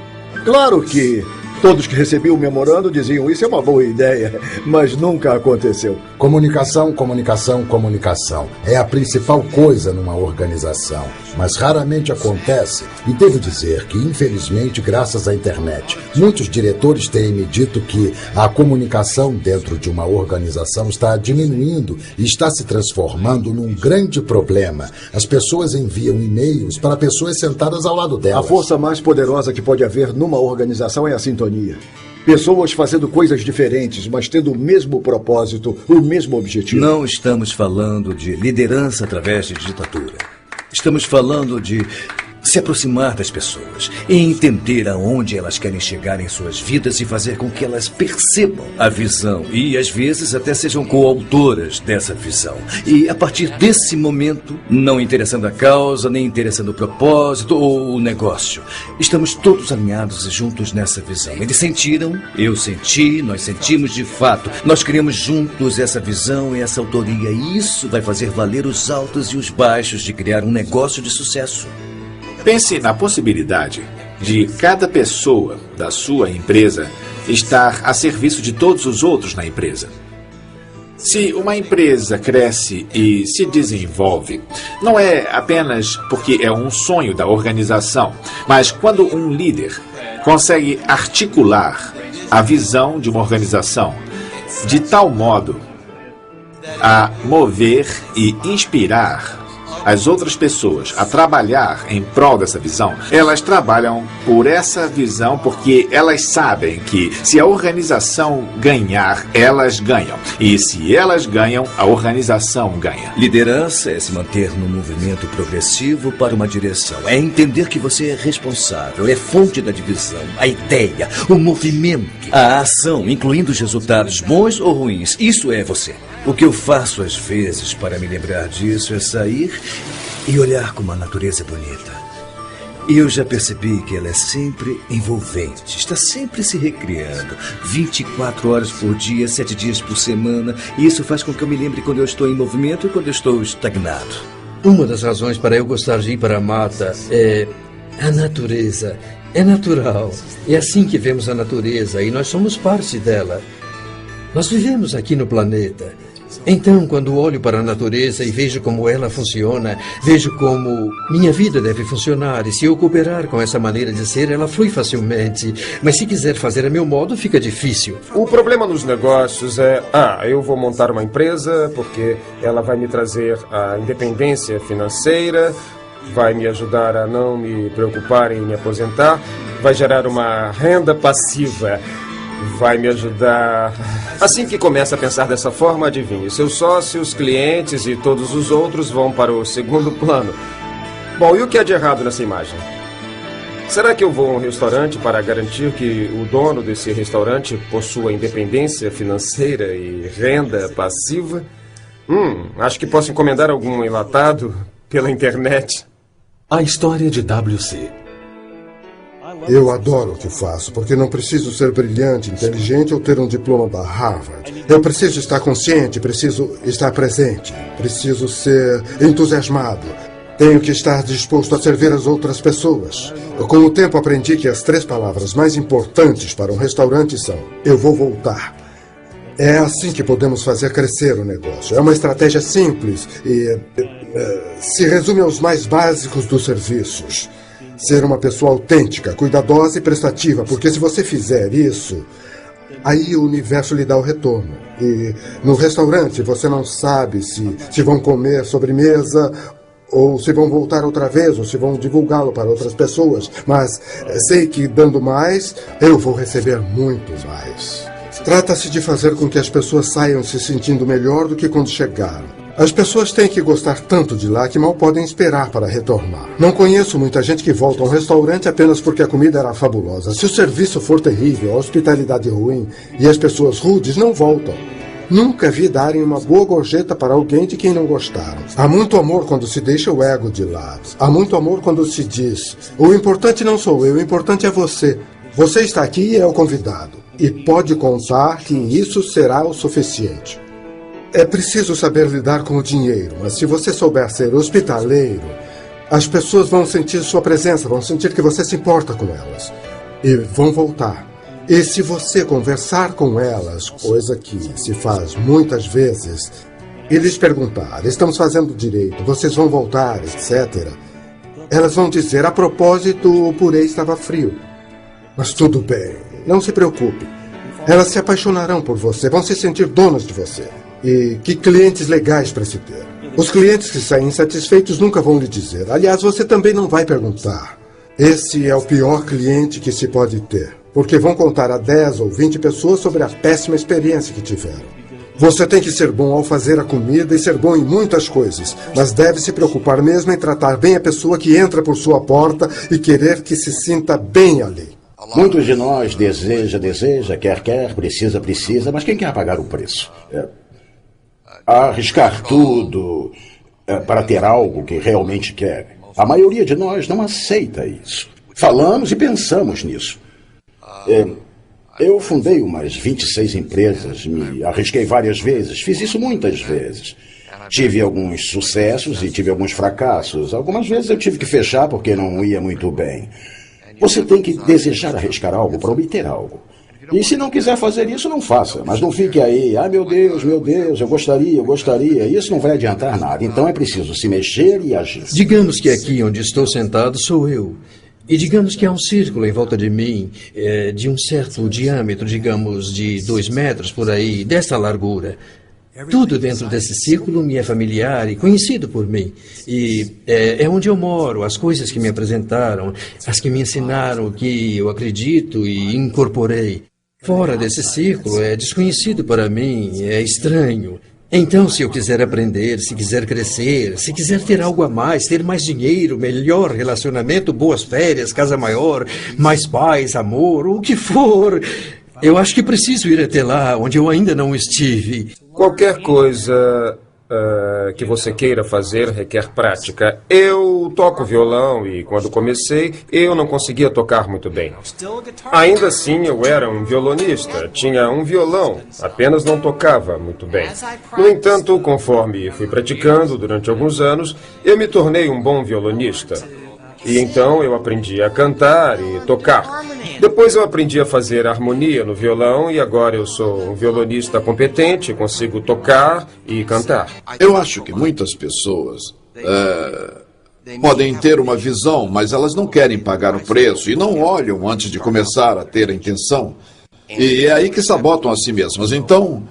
Claro que todos que recebiam o memorando diziam, isso é uma boa ideia, mas nunca aconteceu. Comunicação, comunicação, comunicação. É a principal coisa numa organização, mas raramente acontece. E devo dizer que, infelizmente, graças à internet, muitos diretores têm me dito que a comunicação dentro de uma organização está diminuindo e está se transformando num grande problema. As pessoas enviam e-mails para pessoas sentadas ao lado delas. A força mais poderosa que pode haver numa organização é a sintonia. Pessoas fazendo coisas diferentes, mas tendo o mesmo propósito, o mesmo objetivo. Não estamos falando de liderança através de ditadura. Estamos falando de se aproximar das pessoas e entender aonde elas querem chegar em suas vidas e fazer com que elas percebam a visão e, às vezes, até sejam coautoras dessa visão. E, a partir desse momento, não interessando a causa, nem interessando o propósito ou o negócio, estamos todos alinhados e juntos nessa visão. Eles sentiram, eu senti, nós sentimos de fato. Nós criamos juntos essa visão e essa autoria, e isso vai fazer valer os altos e os baixos de criar um negócio de sucesso. Pense na possibilidade de cada pessoa da sua empresa estar a serviço de todos os outros na empresa. Se uma empresa cresce e se desenvolve, não é apenas porque é um sonho da organização, mas quando um líder consegue articular a visão de uma organização de tal modo a mover e inspirar as outras pessoas a trabalhar em prol dessa visão, elas trabalham por essa visão porque elas sabem que se a organização ganhar, elas ganham. E se elas ganham, a organização ganha. Liderança é se manter num movimento progressivo para uma direção. É entender que você é responsável, é fonte da divisão, a ideia, o movimento, a ação, incluindo os resultados bons ou ruins. Isso é você. O que eu faço às vezes para me lembrar disso é sair e olhar como a natureza é bonita. E eu já percebi que ela é sempre envolvente, está sempre se recriando, 24 horas por dia, 7 dias por semana, e isso faz com que eu me lembre quando eu estou em movimento e quando eu estou estagnado. Uma das razões para eu gostar de ir para a mata é a natureza. É natural. É assim que vemos a natureza e nós somos parte dela. Nós vivemos aqui no planeta. Então, quando olho para a natureza e vejo como ela funciona, vejo como minha vida deve funcionar. E se eu cooperar com essa maneira de ser, ela flui facilmente. Mas se quiser fazer a meu modo, fica difícil. O problema nos negócios é, eu vou montar uma empresa porque ela vai me trazer a independência financeira, vai me ajudar a não me preocupar em me aposentar, vai gerar uma renda passiva. Vai me ajudar. Assim que começa a pensar dessa forma, adivinhe, seus sócios, clientes e todos os outros vão para o segundo plano. Bom, e o que há de errado nessa imagem? Será que eu vou a um restaurante para garantir que o dono desse restaurante possua independência financeira e renda passiva? Acho que posso encomendar algum enlatado pela internet. A história de WC. Eu adoro o que faço, porque não preciso ser brilhante, inteligente ou ter um diploma da Harvard. Eu preciso estar consciente, preciso estar presente, preciso ser entusiasmado. Tenho que estar disposto a servir as outras pessoas. Com o tempo aprendi que as 3 palavras mais importantes para um restaurante são: eu vou voltar. É assim que podemos fazer crescer o negócio. É uma estratégia simples e se resume aos mais básicos dos serviços. Ser uma pessoa autêntica, cuidadosa e prestativa, porque se você fizer isso, aí o universo lhe dá o retorno. E no restaurante você não sabe se vão comer sobremesa ou se vão voltar outra vez, ou se vão divulgá-lo para outras pessoas, mas sei que dando mais, eu vou receber muito mais. Trata-se de fazer com que as pessoas saiam se sentindo melhor do que quando chegaram. As pessoas têm que gostar tanto de lá que mal podem esperar para retornar. Não conheço muita gente que volta a um restaurante apenas porque a comida era fabulosa. Se o serviço for terrível, a hospitalidade ruim e as pessoas rudes, não voltam. Nunca vi darem uma boa gorjeta para alguém de quem não gostaram. Há muito amor quando se deixa o ego de lado. Há muito amor quando se diz: o importante não sou eu, o importante é você. Você está aqui e é o convidado. E pode contar que isso será o suficiente. É preciso saber lidar com o dinheiro, mas se você souber ser hospitaleiro, as pessoas vão sentir sua presença, vão sentir que você se importa com elas e vão voltar. E se você conversar com elas, coisa que se faz muitas vezes, e lhes perguntar: estamos fazendo direito, vocês vão voltar, etc., elas vão dizer: a propósito, o purê estava frio. Mas tudo bem, não se preocupe. Elas se apaixonarão por você, vão se sentir donas de você. E que clientes legais para se ter. Os clientes que saem insatisfeitos nunca vão lhe dizer. Aliás, você também não vai perguntar. Esse é o pior cliente que se pode ter. porque vão contar a 10 ou 20 pessoas sobre a péssima experiência que tiveram. Você tem que ser bom ao fazer a comida e ser bom em muitas coisas, mas deve se preocupar mesmo em tratar bem a pessoa que entra por sua porta e querer que se sinta bem ali. Muitos de nós deseja, quer, precisa, mas quem quer pagar o preço? Arriscar tudo para ter algo que realmente quer. A maioria de nós não aceita isso. Falamos e pensamos nisso. Eu fundei umas 26 empresas, me arrisquei várias vezes, fiz isso muitas vezes. Tive alguns sucessos e tive alguns fracassos. Algumas vezes eu tive que fechar porque não ia muito bem. Você tem que desejar arriscar algo para obter algo. E se não quiser fazer isso, não faça. Mas não fique aí, meu Deus, eu gostaria. Isso não vai adiantar nada. Então é preciso se mexer e agir. Digamos que aqui onde estou sentado sou eu. E digamos que há um círculo em volta de mim, de um certo diâmetro, digamos, de 2 metros por aí, dessa largura. Tudo dentro desse círculo me é familiar e conhecido por mim. E é onde eu moro, as coisas que me apresentaram, as que me ensinaram, o que eu acredito e incorporei. Fora desse círculo é desconhecido para mim, é estranho. Então, se eu quiser aprender, se quiser crescer, se quiser ter algo a mais, ter mais dinheiro, melhor relacionamento, boas férias, casa maior, mais paz, amor, o que for, eu acho que preciso ir até lá, onde eu ainda não estive. Qualquer coisa que você queira fazer requer prática. Eu toco violão e quando comecei, eu não conseguia tocar muito bem. Ainda assim, eu era um violonista, tinha um violão, apenas não tocava muito bem. No entanto, conforme fui praticando durante alguns anos, eu me tornei um bom violonista. E então eu aprendi a cantar e tocar. Depois eu aprendi a fazer harmonia no violão e agora eu sou um violonista competente, consigo tocar e cantar. Eu acho que muitas pessoas podem ter uma visão, mas elas não querem pagar o preço e não olham antes de começar a ter a intenção. E é aí que sabotam a si mesmas. Então,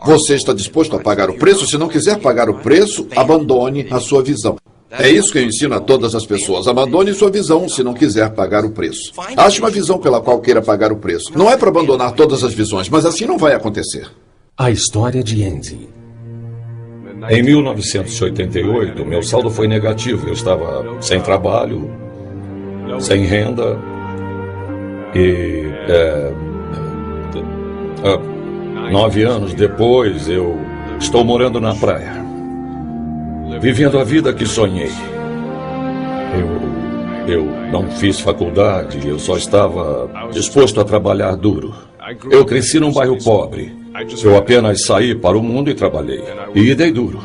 você está disposto a pagar o preço? Se não quiser pagar o preço, abandone a sua visão. É isso que eu ensino a todas as pessoas. Abandone sua visão se não quiser pagar o preço. Ache uma visão pela qual queira pagar o preço. Não é para abandonar todas as visões, mas assim não vai acontecer. A história de Andy. Em 1988, meu saldo foi negativo. Eu estava sem trabalho, sem renda e 9 anos depois eu estou morando na praia. Vivendo a vida que sonhei. Eu não fiz faculdade, eu só estava disposto a trabalhar duro. Eu cresci num bairro pobre. Eu apenas saí para o mundo e trabalhei. E dei duro.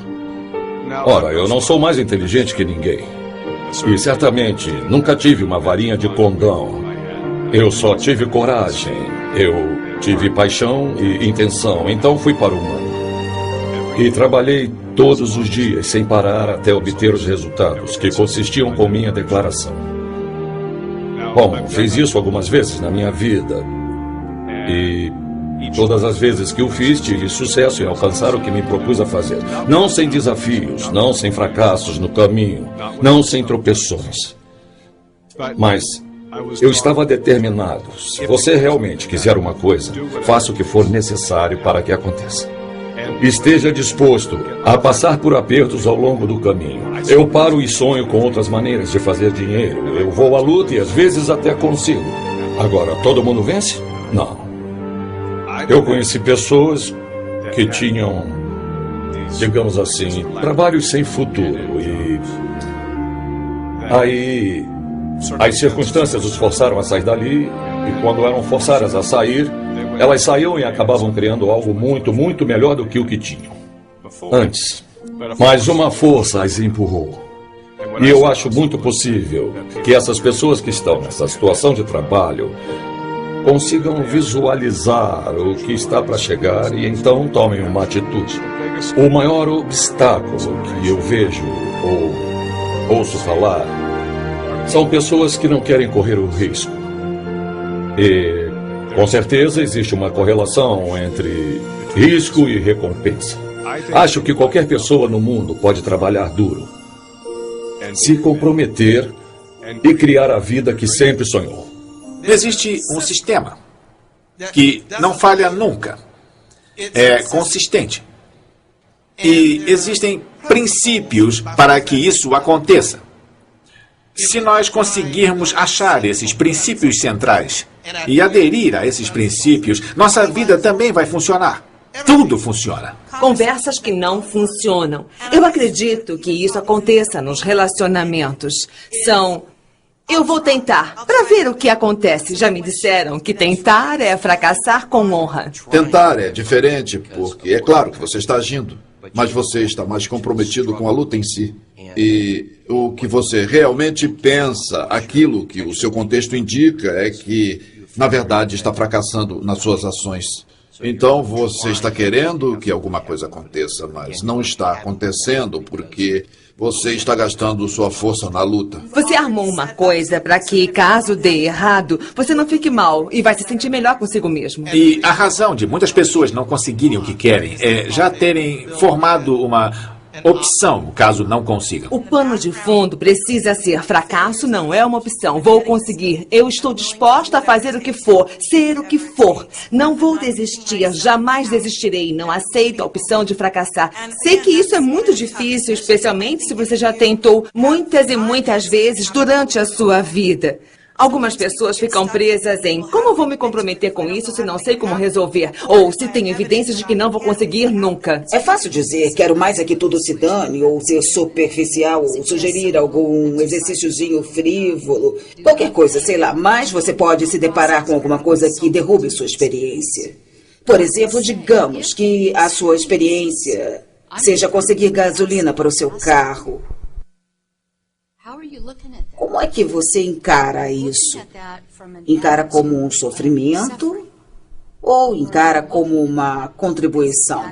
Ora, eu não sou mais inteligente que ninguém. E certamente nunca tive uma varinha de condão. Eu só tive coragem. Eu tive paixão e intenção. Então fui para o mundo. E trabalhei todos os dias, sem parar, até obter os resultados, que consistiam com minha declaração. Bom, fiz isso algumas vezes na minha vida. E todas as vezes que o fiz, tive sucesso em alcançar o que me propus a fazer. Não sem desafios, não sem fracassos no caminho, não sem tropeções. Mas eu estava determinado. Se você realmente quiser uma coisa, faça o que for necessário para que aconteça. Esteja disposto a passar por apertos ao longo do caminho. Eu paro e sonho com outras maneiras de fazer dinheiro. Eu vou à luta e às vezes até consigo. Agora, todo mundo vence? Não. Eu conheci pessoas que tinham, digamos assim, trabalhos sem futuro e aí as circunstâncias os forçaram a sair dali e quando eram forçadas a sair, elas saíam e acabavam criando algo muito, muito melhor do que o que tinham antes. Mas uma força as empurrou. E eu acho muito possível que essas pessoas que estão nessa situação de trabalho consigam visualizar o que está para chegar e então tomem uma atitude. O maior obstáculo que eu vejo ou ouço falar são pessoas que não querem correr o risco. E com certeza existe uma correlação entre risco e recompensa. Acho que qualquer pessoa no mundo pode trabalhar duro, se comprometer e criar a vida que sempre sonhou. Existe um sistema que não falha nunca. É consistente. E existem princípios para que isso aconteça. Se nós conseguirmos achar esses princípios centrais e aderir a esses princípios, nossa vida também vai funcionar. Tudo funciona. Conversas que não funcionam. Eu acredito que isso aconteça nos relacionamentos. Eu vou tentar, para ver o que acontece. Já me disseram que tentar é fracassar com honra. Tentar é diferente, porque é claro que você está agindo, mas você está mais comprometido com a luta em si. E o que você realmente pensa, aquilo que o seu contexto indica, é que, na verdade, está fracassando nas suas ações. Então, você está querendo que alguma coisa aconteça, mas não está acontecendo porque você está gastando sua força na luta. Você armou uma coisa para que, caso dê errado, você não fique mal e vai se sentir melhor consigo mesmo. E a razão de muitas pessoas não conseguirem o que querem é já terem formado uma opção, caso não consigam. O pano de fundo precisa ser: fracasso não é uma opção. Vou conseguir. Eu estou disposta a fazer o que for, ser o que for. Não vou desistir, jamais desistirei. Não aceito a opção de fracassar. Sei que isso é muito difícil, especialmente se você já tentou muitas e muitas vezes durante a sua vida. Algumas pessoas ficam presas em: como vou me comprometer com isso se não sei como resolver? Ou se tenho evidências de que não vou conseguir nunca. É fácil dizer: quero mais é que tudo se dane, ou ser superficial, ou sugerir algum exercíciozinho frívolo. Qualquer coisa, sei lá. Mas você pode se deparar com alguma coisa que derrube sua experiência. Por exemplo, digamos que a sua experiência seja conseguir gasolina para o seu carro. Como é que você encara isso? Encara como um sofrimento ou encara como uma contribuição?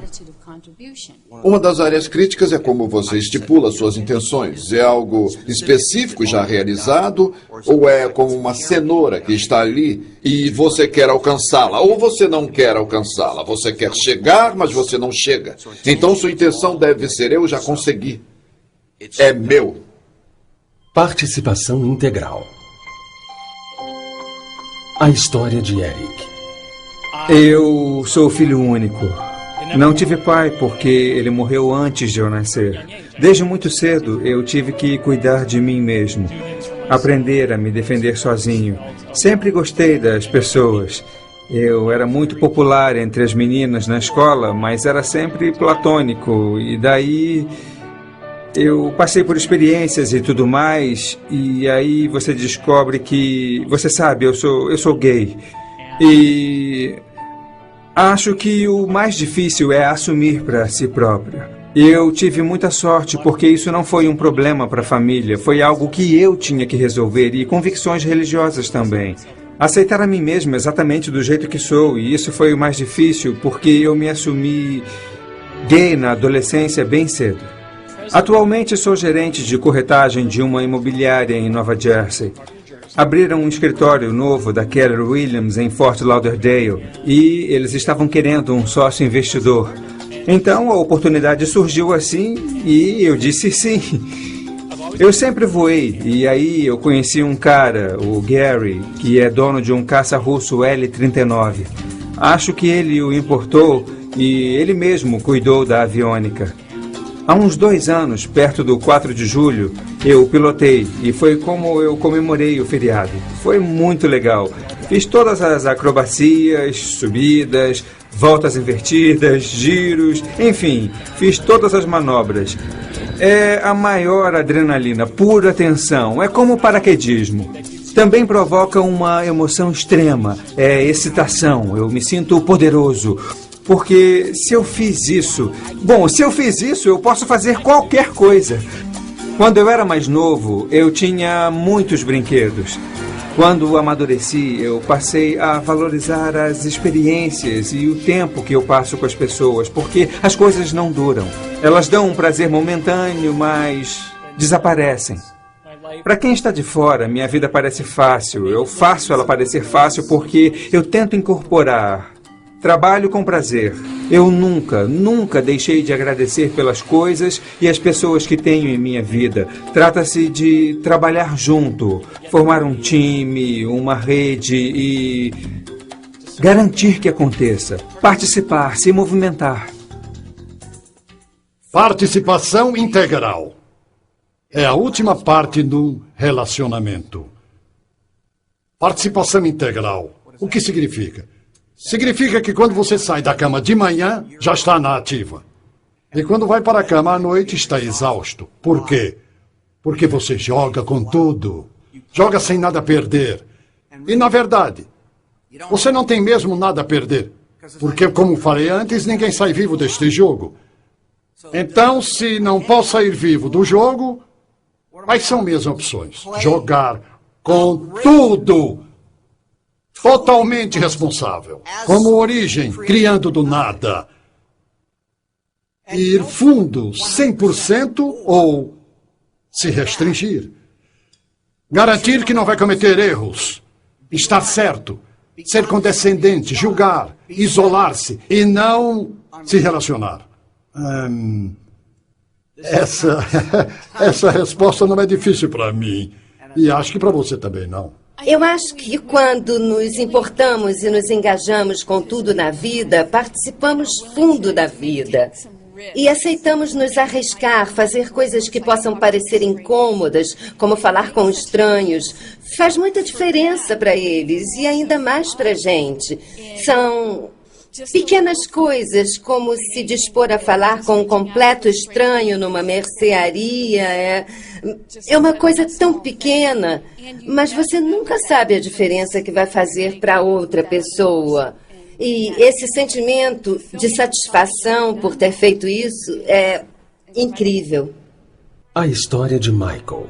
Uma das áreas críticas é como você estipula suas intenções. É algo específico já realizado ou é como uma cenoura que está ali e você quer alcançá-la ou você não quer alcançá-la? Você quer chegar, mas você não chega. Então sua intenção deve ser: eu já consegui. É meu. Participação integral. A história de Eric. Eu sou filho único. Não tive pai porque ele morreu antes de eu nascer. Desde muito cedo eu tive que cuidar de mim mesmo, aprender a me defender sozinho. Sempre gostei das pessoas. Eu era muito popular entre as meninas na escola, mas era sempre platônico. E daí eu passei por experiências e tudo mais, e aí você descobre que, você sabe, eu sou gay. E acho que o mais difícil é assumir para si próprio. Eu tive muita sorte porque isso não foi um problema para a família, foi algo que eu tinha que resolver, e convicções religiosas também. Aceitar a mim mesmo exatamente do jeito que sou, e isso foi o mais difícil porque eu me assumi gay na adolescência bem cedo. Atualmente sou gerente de corretagem de uma imobiliária em Nova Jersey. Abriram um escritório novo da Keller Williams em Fort Lauderdale e eles estavam querendo um sócio investidor. Então a oportunidade surgiu assim e eu disse sim. Eu sempre voei e aí eu conheci um cara, o Gary, que é dono de um caça russo L-39. Acho que ele o importou e ele mesmo cuidou da aviônica. Há uns 2 anos, perto do 4 de julho, eu pilotei e foi como eu comemorei o feriado. Foi muito legal. Fiz todas as acrobacias, subidas, voltas invertidas, giros, enfim, fiz todas as manobras. É a maior adrenalina, pura tensão, é como o paraquedismo. Também provoca uma emoção extrema, é excitação, eu me sinto poderoso. Porque se eu fiz isso, eu posso fazer qualquer coisa. Quando eu era mais novo, eu tinha muitos brinquedos. Quando amadureci, eu passei a valorizar as experiências e o tempo que eu passo com as pessoas, porque as coisas não duram. Elas dão um prazer momentâneo, mas desaparecem. Para quem está de fora, minha vida parece fácil. Eu faço ela parecer fácil porque eu tento incorporar Trabalho com prazer. Eu nunca deixei de agradecer pelas coisas e as pessoas que tenho em minha vida. Trata-se de trabalhar junto, formar um time, uma rede e garantir que aconteça. Participar, se movimentar. Participação integral. É a última parte do relacionamento. Participação integral. O que significa? Significa que quando você sai da cama de manhã, já está na ativa. E quando vai para a cama à noite, está exausto. Por quê? Porque você joga com tudo. Joga sem nada a perder. E, na verdade, você não tem mesmo nada a perder. Porque, como falei antes, ninguém sai vivo deste jogo. Então, se não posso sair vivo do jogo, quais são minhas opções? Jogar com tudo. Totalmente responsável. Como origem, criando do nada. Ir fundo 100% ou se restringir. Garantir que não vai cometer erros. Estar certo. Ser condescendente, julgar, isolar-se e não se relacionar. Essa resposta não é difícil para mim. E acho que para você também não. Eu acho que quando nos importamos e nos engajamos com tudo na vida, participamos fundo da vida. E aceitamos nos arriscar, fazer coisas que possam parecer incômodas, como falar com estranhos. Faz muita diferença para eles e ainda mais para a gente. São pequenas coisas, como se dispor a falar com um completo estranho numa mercearia. É uma coisa tão pequena, mas você nunca sabe a diferença que vai fazer para outra pessoa. E esse sentimento de satisfação por ter feito isso é incrível. A história de Michael.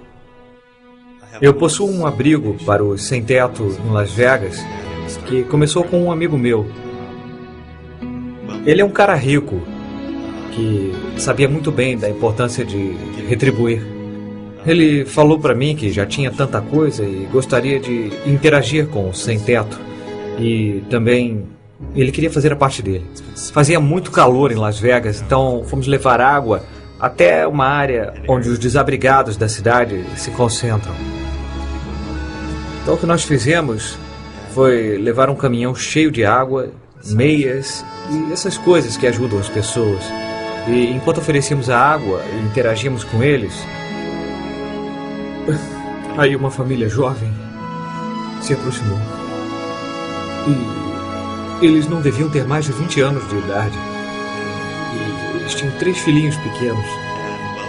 Eu possuo um abrigo para os sem-teto em Las Vegas, que começou com um amigo meu. Ele é um cara rico, que sabia muito bem da importância de retribuir. Ele falou para mim que já tinha tanta coisa e gostaria de interagir com o sem-teto. E também ele queria fazer a parte dele. Fazia muito calor em Las Vegas, então fomos levar água até uma área onde os desabrigados da cidade se concentram. Então o que nós fizemos foi levar um caminhão cheio de água, meias e essas coisas que ajudam as pessoas. E enquanto oferecíamos a água e interagíamos com eles, aí uma família jovem se aproximou. E eles não deviam ter mais de 20 anos de idade. E eles tinham 3 filhinhos pequenos.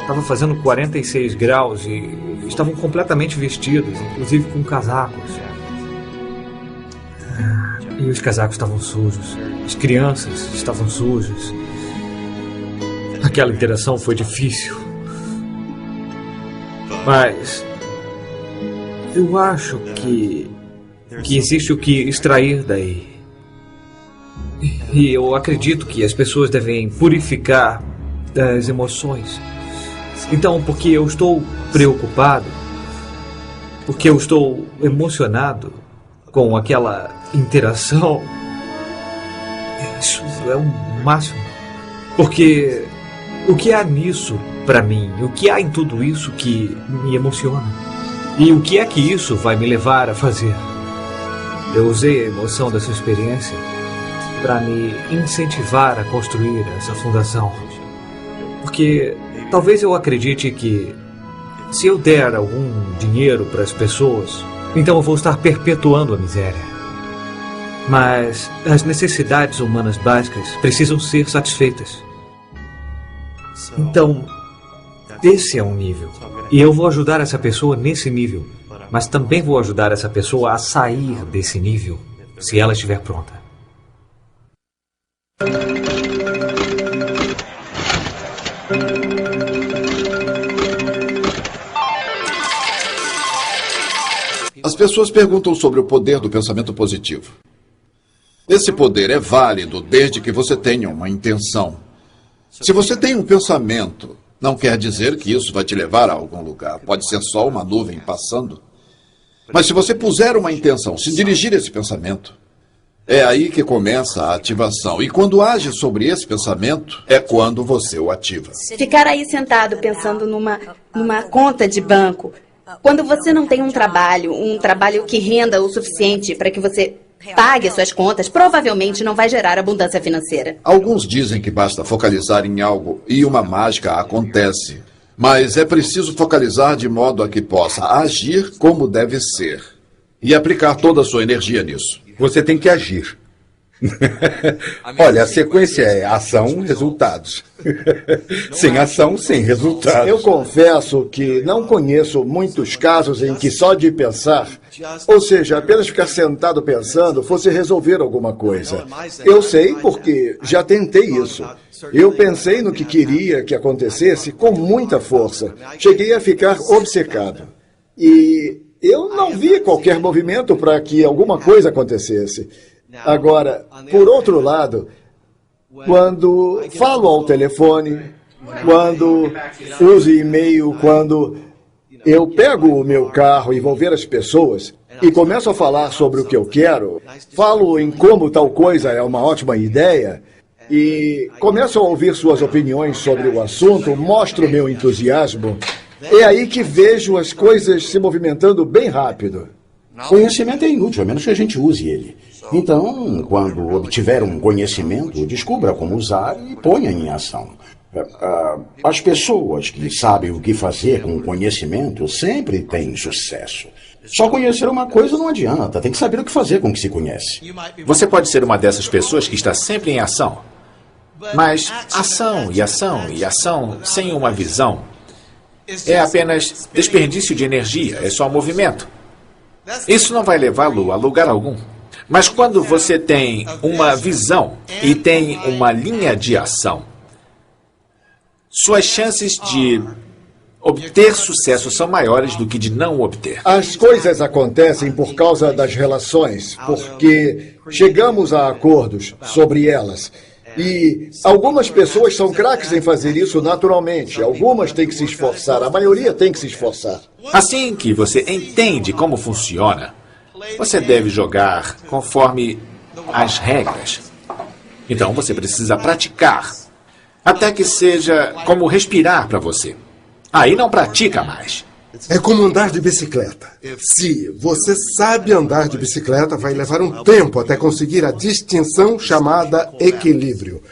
Estava fazendo 46 graus e estavam completamente vestidos, inclusive com casacos. E os casacos estavam sujos. As crianças estavam sujas. Aquela interação foi difícil. Mas eu acho que existe o que extrair daí. E eu acredito que as pessoas devem purificar das emoções. Então, porque eu estou preocupado, porque eu estou emocionado com aquela interação, isso é o máximo. Porque o que há nisso para mim, o que há em tudo isso que me emociona? E o que é que isso vai me levar a fazer? Eu usei a emoção dessa experiência para me incentivar a construir essa fundação. Porque talvez eu acredite que se eu der algum dinheiro para as pessoas, então eu vou estar perpetuando a miséria. Mas as necessidades humanas básicas precisam ser satisfeitas. Então, esse é um nível. E eu vou ajudar essa pessoa nesse nível. Mas também vou ajudar essa pessoa a sair desse nível, se ela estiver pronta. As pessoas perguntam sobre o poder do pensamento positivo. Esse poder é válido desde que você tenha uma intenção. Se você tem um pensamento, não quer dizer que isso vai te levar a algum lugar. Pode ser só uma nuvem passando. Mas se você puser uma intenção, se dirigir esse pensamento, É aí que começa a ativação. E quando age sobre esse pensamento, é quando você o ativa. Ficar aí sentado pensando numa conta de banco, quando você não tem um trabalho que renda o suficiente para que você pague as suas contas, provavelmente não vai gerar abundância financeira. Alguns dizem que basta focalizar em algo e uma mágica acontece. Mas é preciso focalizar de modo a que possa agir como deve ser. E aplicar toda a sua energia nisso. Você tem que agir. Olha, a sequência é ação, resultados. Sem ação, sem resultados. Eu confesso que não conheço muitos casos em que só de pensar, ou seja, apenas ficar sentado pensando, fosse resolver alguma coisa. Eu sei porque já tentei isso. Eu pensei no que queria que acontecesse com muita força. Cheguei a ficar obcecado. E eu não vi qualquer movimento para que alguma coisa acontecesse. Agora, por outro lado, quando falo ao telefone, quando uso e-mail, quando eu pego o meu carro e vou ver as pessoas e começo a falar sobre o que eu quero, falo em como tal coisa é uma ótima ideia e começo a ouvir suas opiniões sobre o assunto, mostro meu entusiasmo, é aí que vejo as coisas se movimentando bem rápido. Conhecimento é inútil, a menos que a gente use ele. Então, quando obtiver um conhecimento, descubra como usar e ponha em ação. As pessoas que sabem o que fazer com o conhecimento sempre têm sucesso. Só conhecer uma coisa não adianta, tem que saber o que fazer com o que se conhece. Você pode ser uma dessas pessoas que está sempre em ação. Mas ação e ação e ação sem uma visão é apenas desperdício de energia, é só movimento. Isso não vai levá-lo a lugar algum. Mas quando você tem uma visão e tem uma linha de ação, suas chances de obter sucesso são maiores do que de não obter. As coisas acontecem por causa das relações, porque chegamos a acordos sobre elas. E algumas pessoas são craques em fazer isso naturalmente. Algumas têm que se esforçar, a maioria tem que se esforçar. Assim que você entende como funciona, você deve jogar conforme as regras. Então você precisa praticar, até que seja como respirar para você. Aí não pratica mais. É como andar de bicicleta. Se você sabe andar de bicicleta, vai levar um tempo até conseguir a distinção chamada equilíbrio.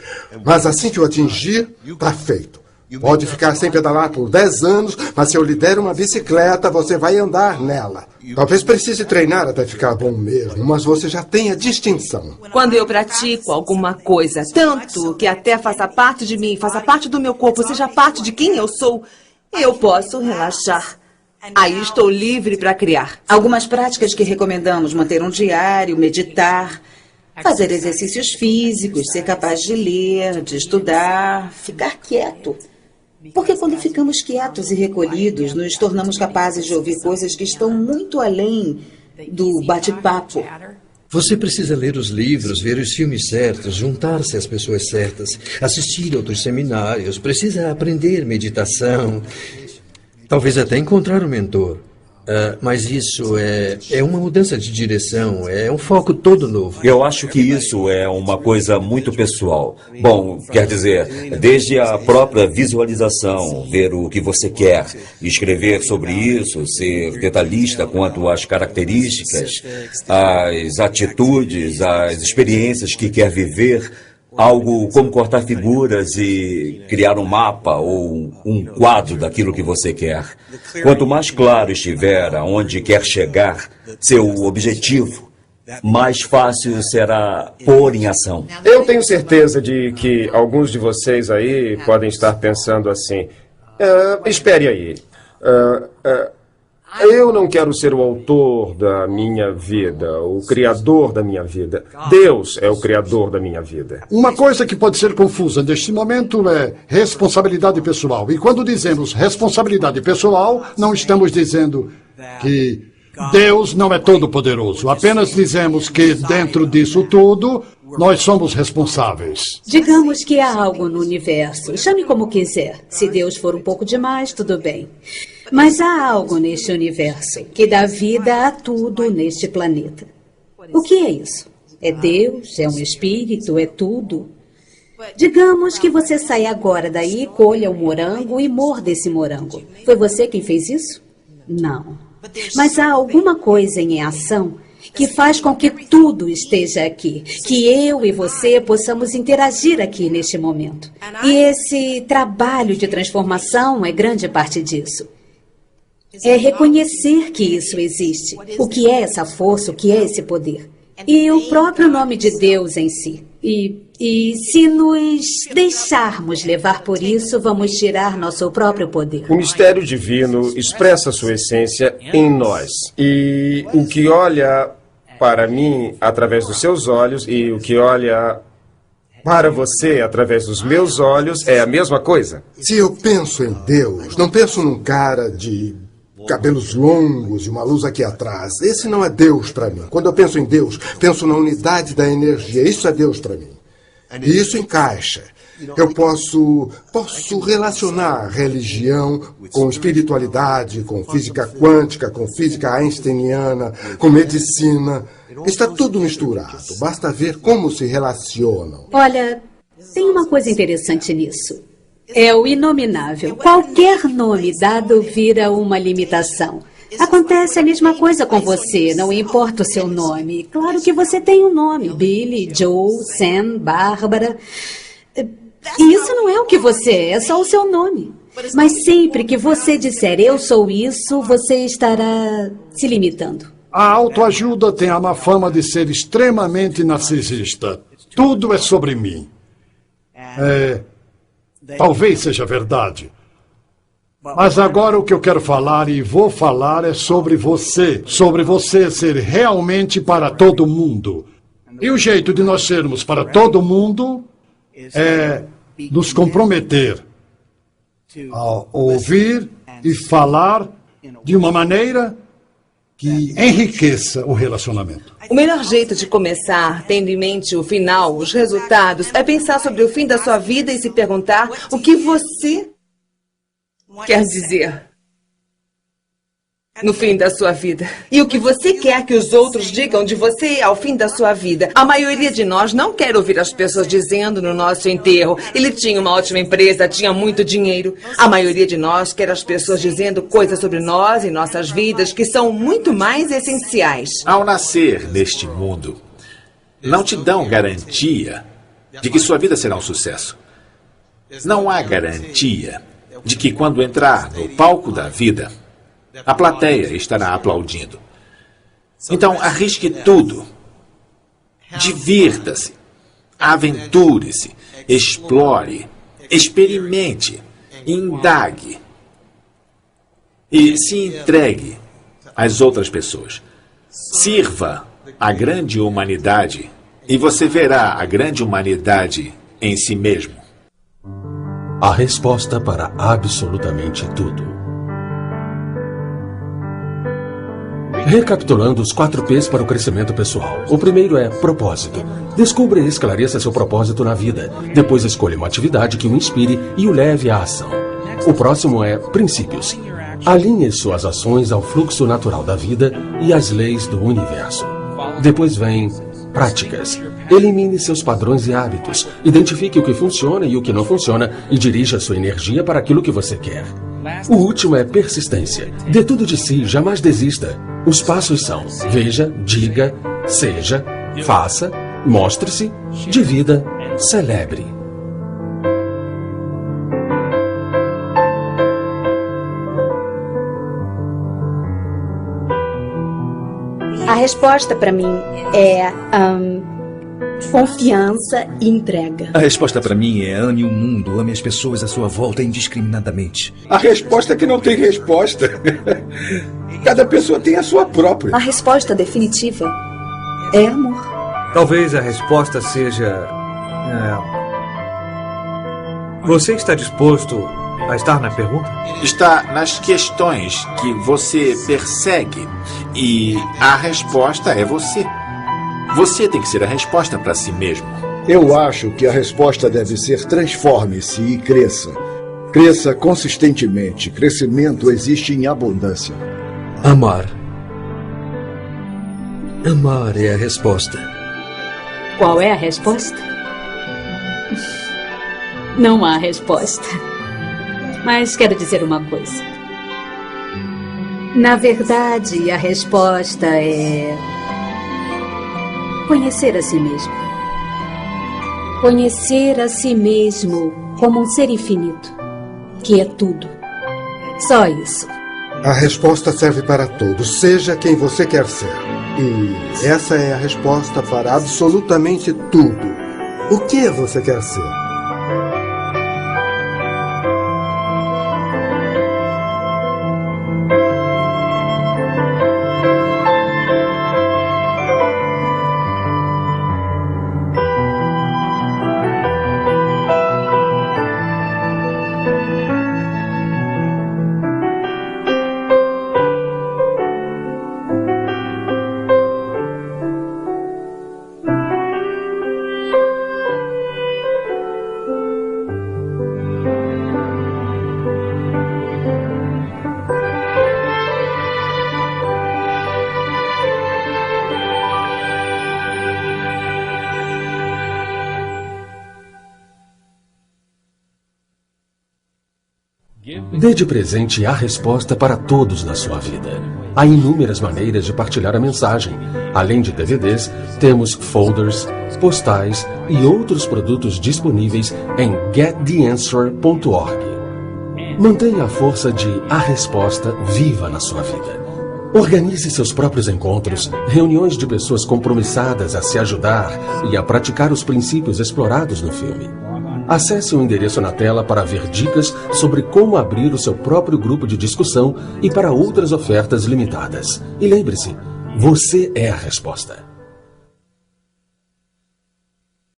Mas assim que o atingir, está feito. Pode ficar sem pedalar por 10 anos, mas se eu lhe der uma bicicleta, você vai andar nela. Talvez precise treinar até ficar bom mesmo, mas você já tem a distinção. Quando eu pratico alguma coisa, tanto que até faça parte de mim, faça parte do meu corpo, seja parte de quem eu sou, eu posso relaxar. Aí estou livre para criar. Algumas práticas que recomendamos: manter um diário, meditar, fazer exercícios físicos, ser capaz de ler, de estudar, ficar quieto. Porque quando ficamos quietos e recolhidos, nos tornamos capazes de ouvir coisas que estão muito além do bate-papo. Você precisa ler os livros, ver os filmes certos, juntar-se às pessoas certas, assistir a outros seminários, precisa aprender meditação, talvez até encontrar um mentor. Mas isso é uma mudança de direção, é um foco todo novo. Eu acho que isso é uma coisa muito pessoal. Bom, quer dizer, desde a própria visualização, ver o que você quer, escrever sobre isso, ser detalhista quanto às características, às atitudes, às experiências que quer viver. Algo como cortar figuras e criar um mapa ou um quadro daquilo que você quer. Quanto mais claro estiver aonde quer chegar, seu objetivo, mais fácil será pôr em ação. Eu tenho certeza de que alguns de vocês aí podem estar pensando assim: espere aí. Eu não quero ser o autor da minha vida, o criador da minha vida. Deus é o criador da minha vida. Uma coisa que pode ser confusa neste momento é responsabilidade pessoal. E quando dizemos responsabilidade pessoal, não estamos dizendo que Deus não é todo-poderoso. Apenas dizemos que dentro disso tudo, nós somos responsáveis. Digamos que há algo no universo. Chame como quiser. Se Deus for um pouco demais, tudo bem. Mas há algo neste universo que dá vida a tudo neste planeta. O que é isso? É Deus, é um espírito, é tudo. Digamos que você saia agora daí, colha um morango e morda esse morango. Foi você quem fez isso? Não. Mas há alguma coisa em ação que faz com que tudo esteja aqui, que eu e você possamos interagir aqui neste momento. E esse trabalho de transformação é grande parte disso. É reconhecer que isso existe, o que é essa força, o que é esse poder. E o próprio nome de Deus em si. E se nos deixarmos levar por isso, vamos tirar nosso próprio poder. O mistério divino expressa sua essência em nós. E o que olha para mim através dos seus olhos e o que olha para você através dos meus olhos é a mesma coisa. Se eu penso em Deus, não penso num cara de cabelos longos e uma luz aqui atrás. Esse não é Deus para mim. Quando eu penso em Deus, penso na unidade da energia. Isso é Deus para mim. E isso encaixa. Eu posso relacionar religião com espiritualidade, com física quântica, com física einsteiniana, com medicina. Está tudo misturado. Basta ver como se relacionam. Olha, tem uma coisa interessante nisso. É o inominável. Qualquer nome dado vira uma limitação. Acontece a mesma coisa com você, não importa o seu nome. Claro que você tem um nome. Billy, Joe, Sam, Bárbara. E isso não é o que você é só o seu nome. Mas sempre que você disser eu sou isso, você estará se limitando. A autoajuda tem a má fama de ser extremamente narcisista. Tudo é sobre mim. Talvez seja verdade. Mas agora o que eu quero falar e vou falar é sobre você. Sobre você ser realmente para todo mundo. E o jeito de nós sermos para todo mundo é nos comprometer a ouvir e falar de uma maneira que enriqueça o relacionamento. O melhor jeito de começar, tendo em mente o final, os resultados, é pensar sobre o fim da sua vida e se perguntar o que você quer dizer no fim da sua vida. E o que você quer que os outros digam de você ao fim da sua vida. A maioria de nós não quer ouvir as pessoas dizendo no nosso enterro: ele tinha uma ótima empresa, tinha muito dinheiro. A maioria de nós quer as pessoas dizendo coisas sobre nós e nossas vidas que são muito mais essenciais. Ao nascer neste mundo, não te dão garantia de que sua vida será um sucesso. Não há garantia de que quando entrar no palco da vida, a plateia estará aplaudindo. Então, arrisque tudo. Divirta-se. Aventure-se. Explore. Experimente. Indague. E se entregue às outras pessoas. Sirva a grande humanidade e você verá a grande humanidade em si mesmo. A resposta para absolutamente tudo. Recapitulando os 4 P's para o crescimento pessoal. O primeiro é propósito. Descubra e esclareça seu propósito na vida. Depois escolha uma atividade que o inspire e o leve à ação. O próximo é princípios. Alinhe suas ações ao fluxo natural da vida e às leis do universo. Depois vem práticas. Elimine seus padrões e hábitos. Identifique o que funciona e o que não funciona e dirija sua energia para aquilo que você quer. O último é persistência. Dê tudo de si, jamais desista. Os passos são: veja, diga, seja, faça, mostre-se, divida, celebre. A resposta para mim é confiança e entrega. A resposta para mim é: ame o mundo, ame as pessoas à sua volta indiscriminadamente. A resposta é que não tem resposta. Cada pessoa tem a sua própria. A resposta definitiva é amor. Talvez a resposta seja... Você está disposto a estar na pergunta? Está nas questões que você persegue e a resposta é você. Você tem que ser a resposta para si mesmo. Eu acho que a resposta deve ser: transforme-se e cresça. Cresça consistentemente. Crescimento existe em abundância. Amar. Amar é a resposta. Qual é a resposta? Não há resposta. Mas quero dizer uma coisa. Na verdade, a resposta é conhecer a si mesmo. Conhecer a si mesmo como um ser infinito, que é tudo. Só isso. A resposta serve para todos, seja quem você quer ser. E essa é a resposta para absolutamente tudo. O que você quer ser? Dê de presente a resposta para todos na sua vida. Há inúmeras maneiras de partilhar a mensagem. Além de DVDs, temos folders, postais e outros produtos disponíveis em gettheanswer.org. Mantenha a força de A Resposta viva na sua vida. Organize seus próprios encontros, reuniões de pessoas compromissadas a se ajudar e a praticar os princípios explorados no filme. Acesse o endereço na tela para ver dicas sobre como abrir o seu próprio grupo de discussão e para outras ofertas limitadas. E lembre-se, você é a resposta.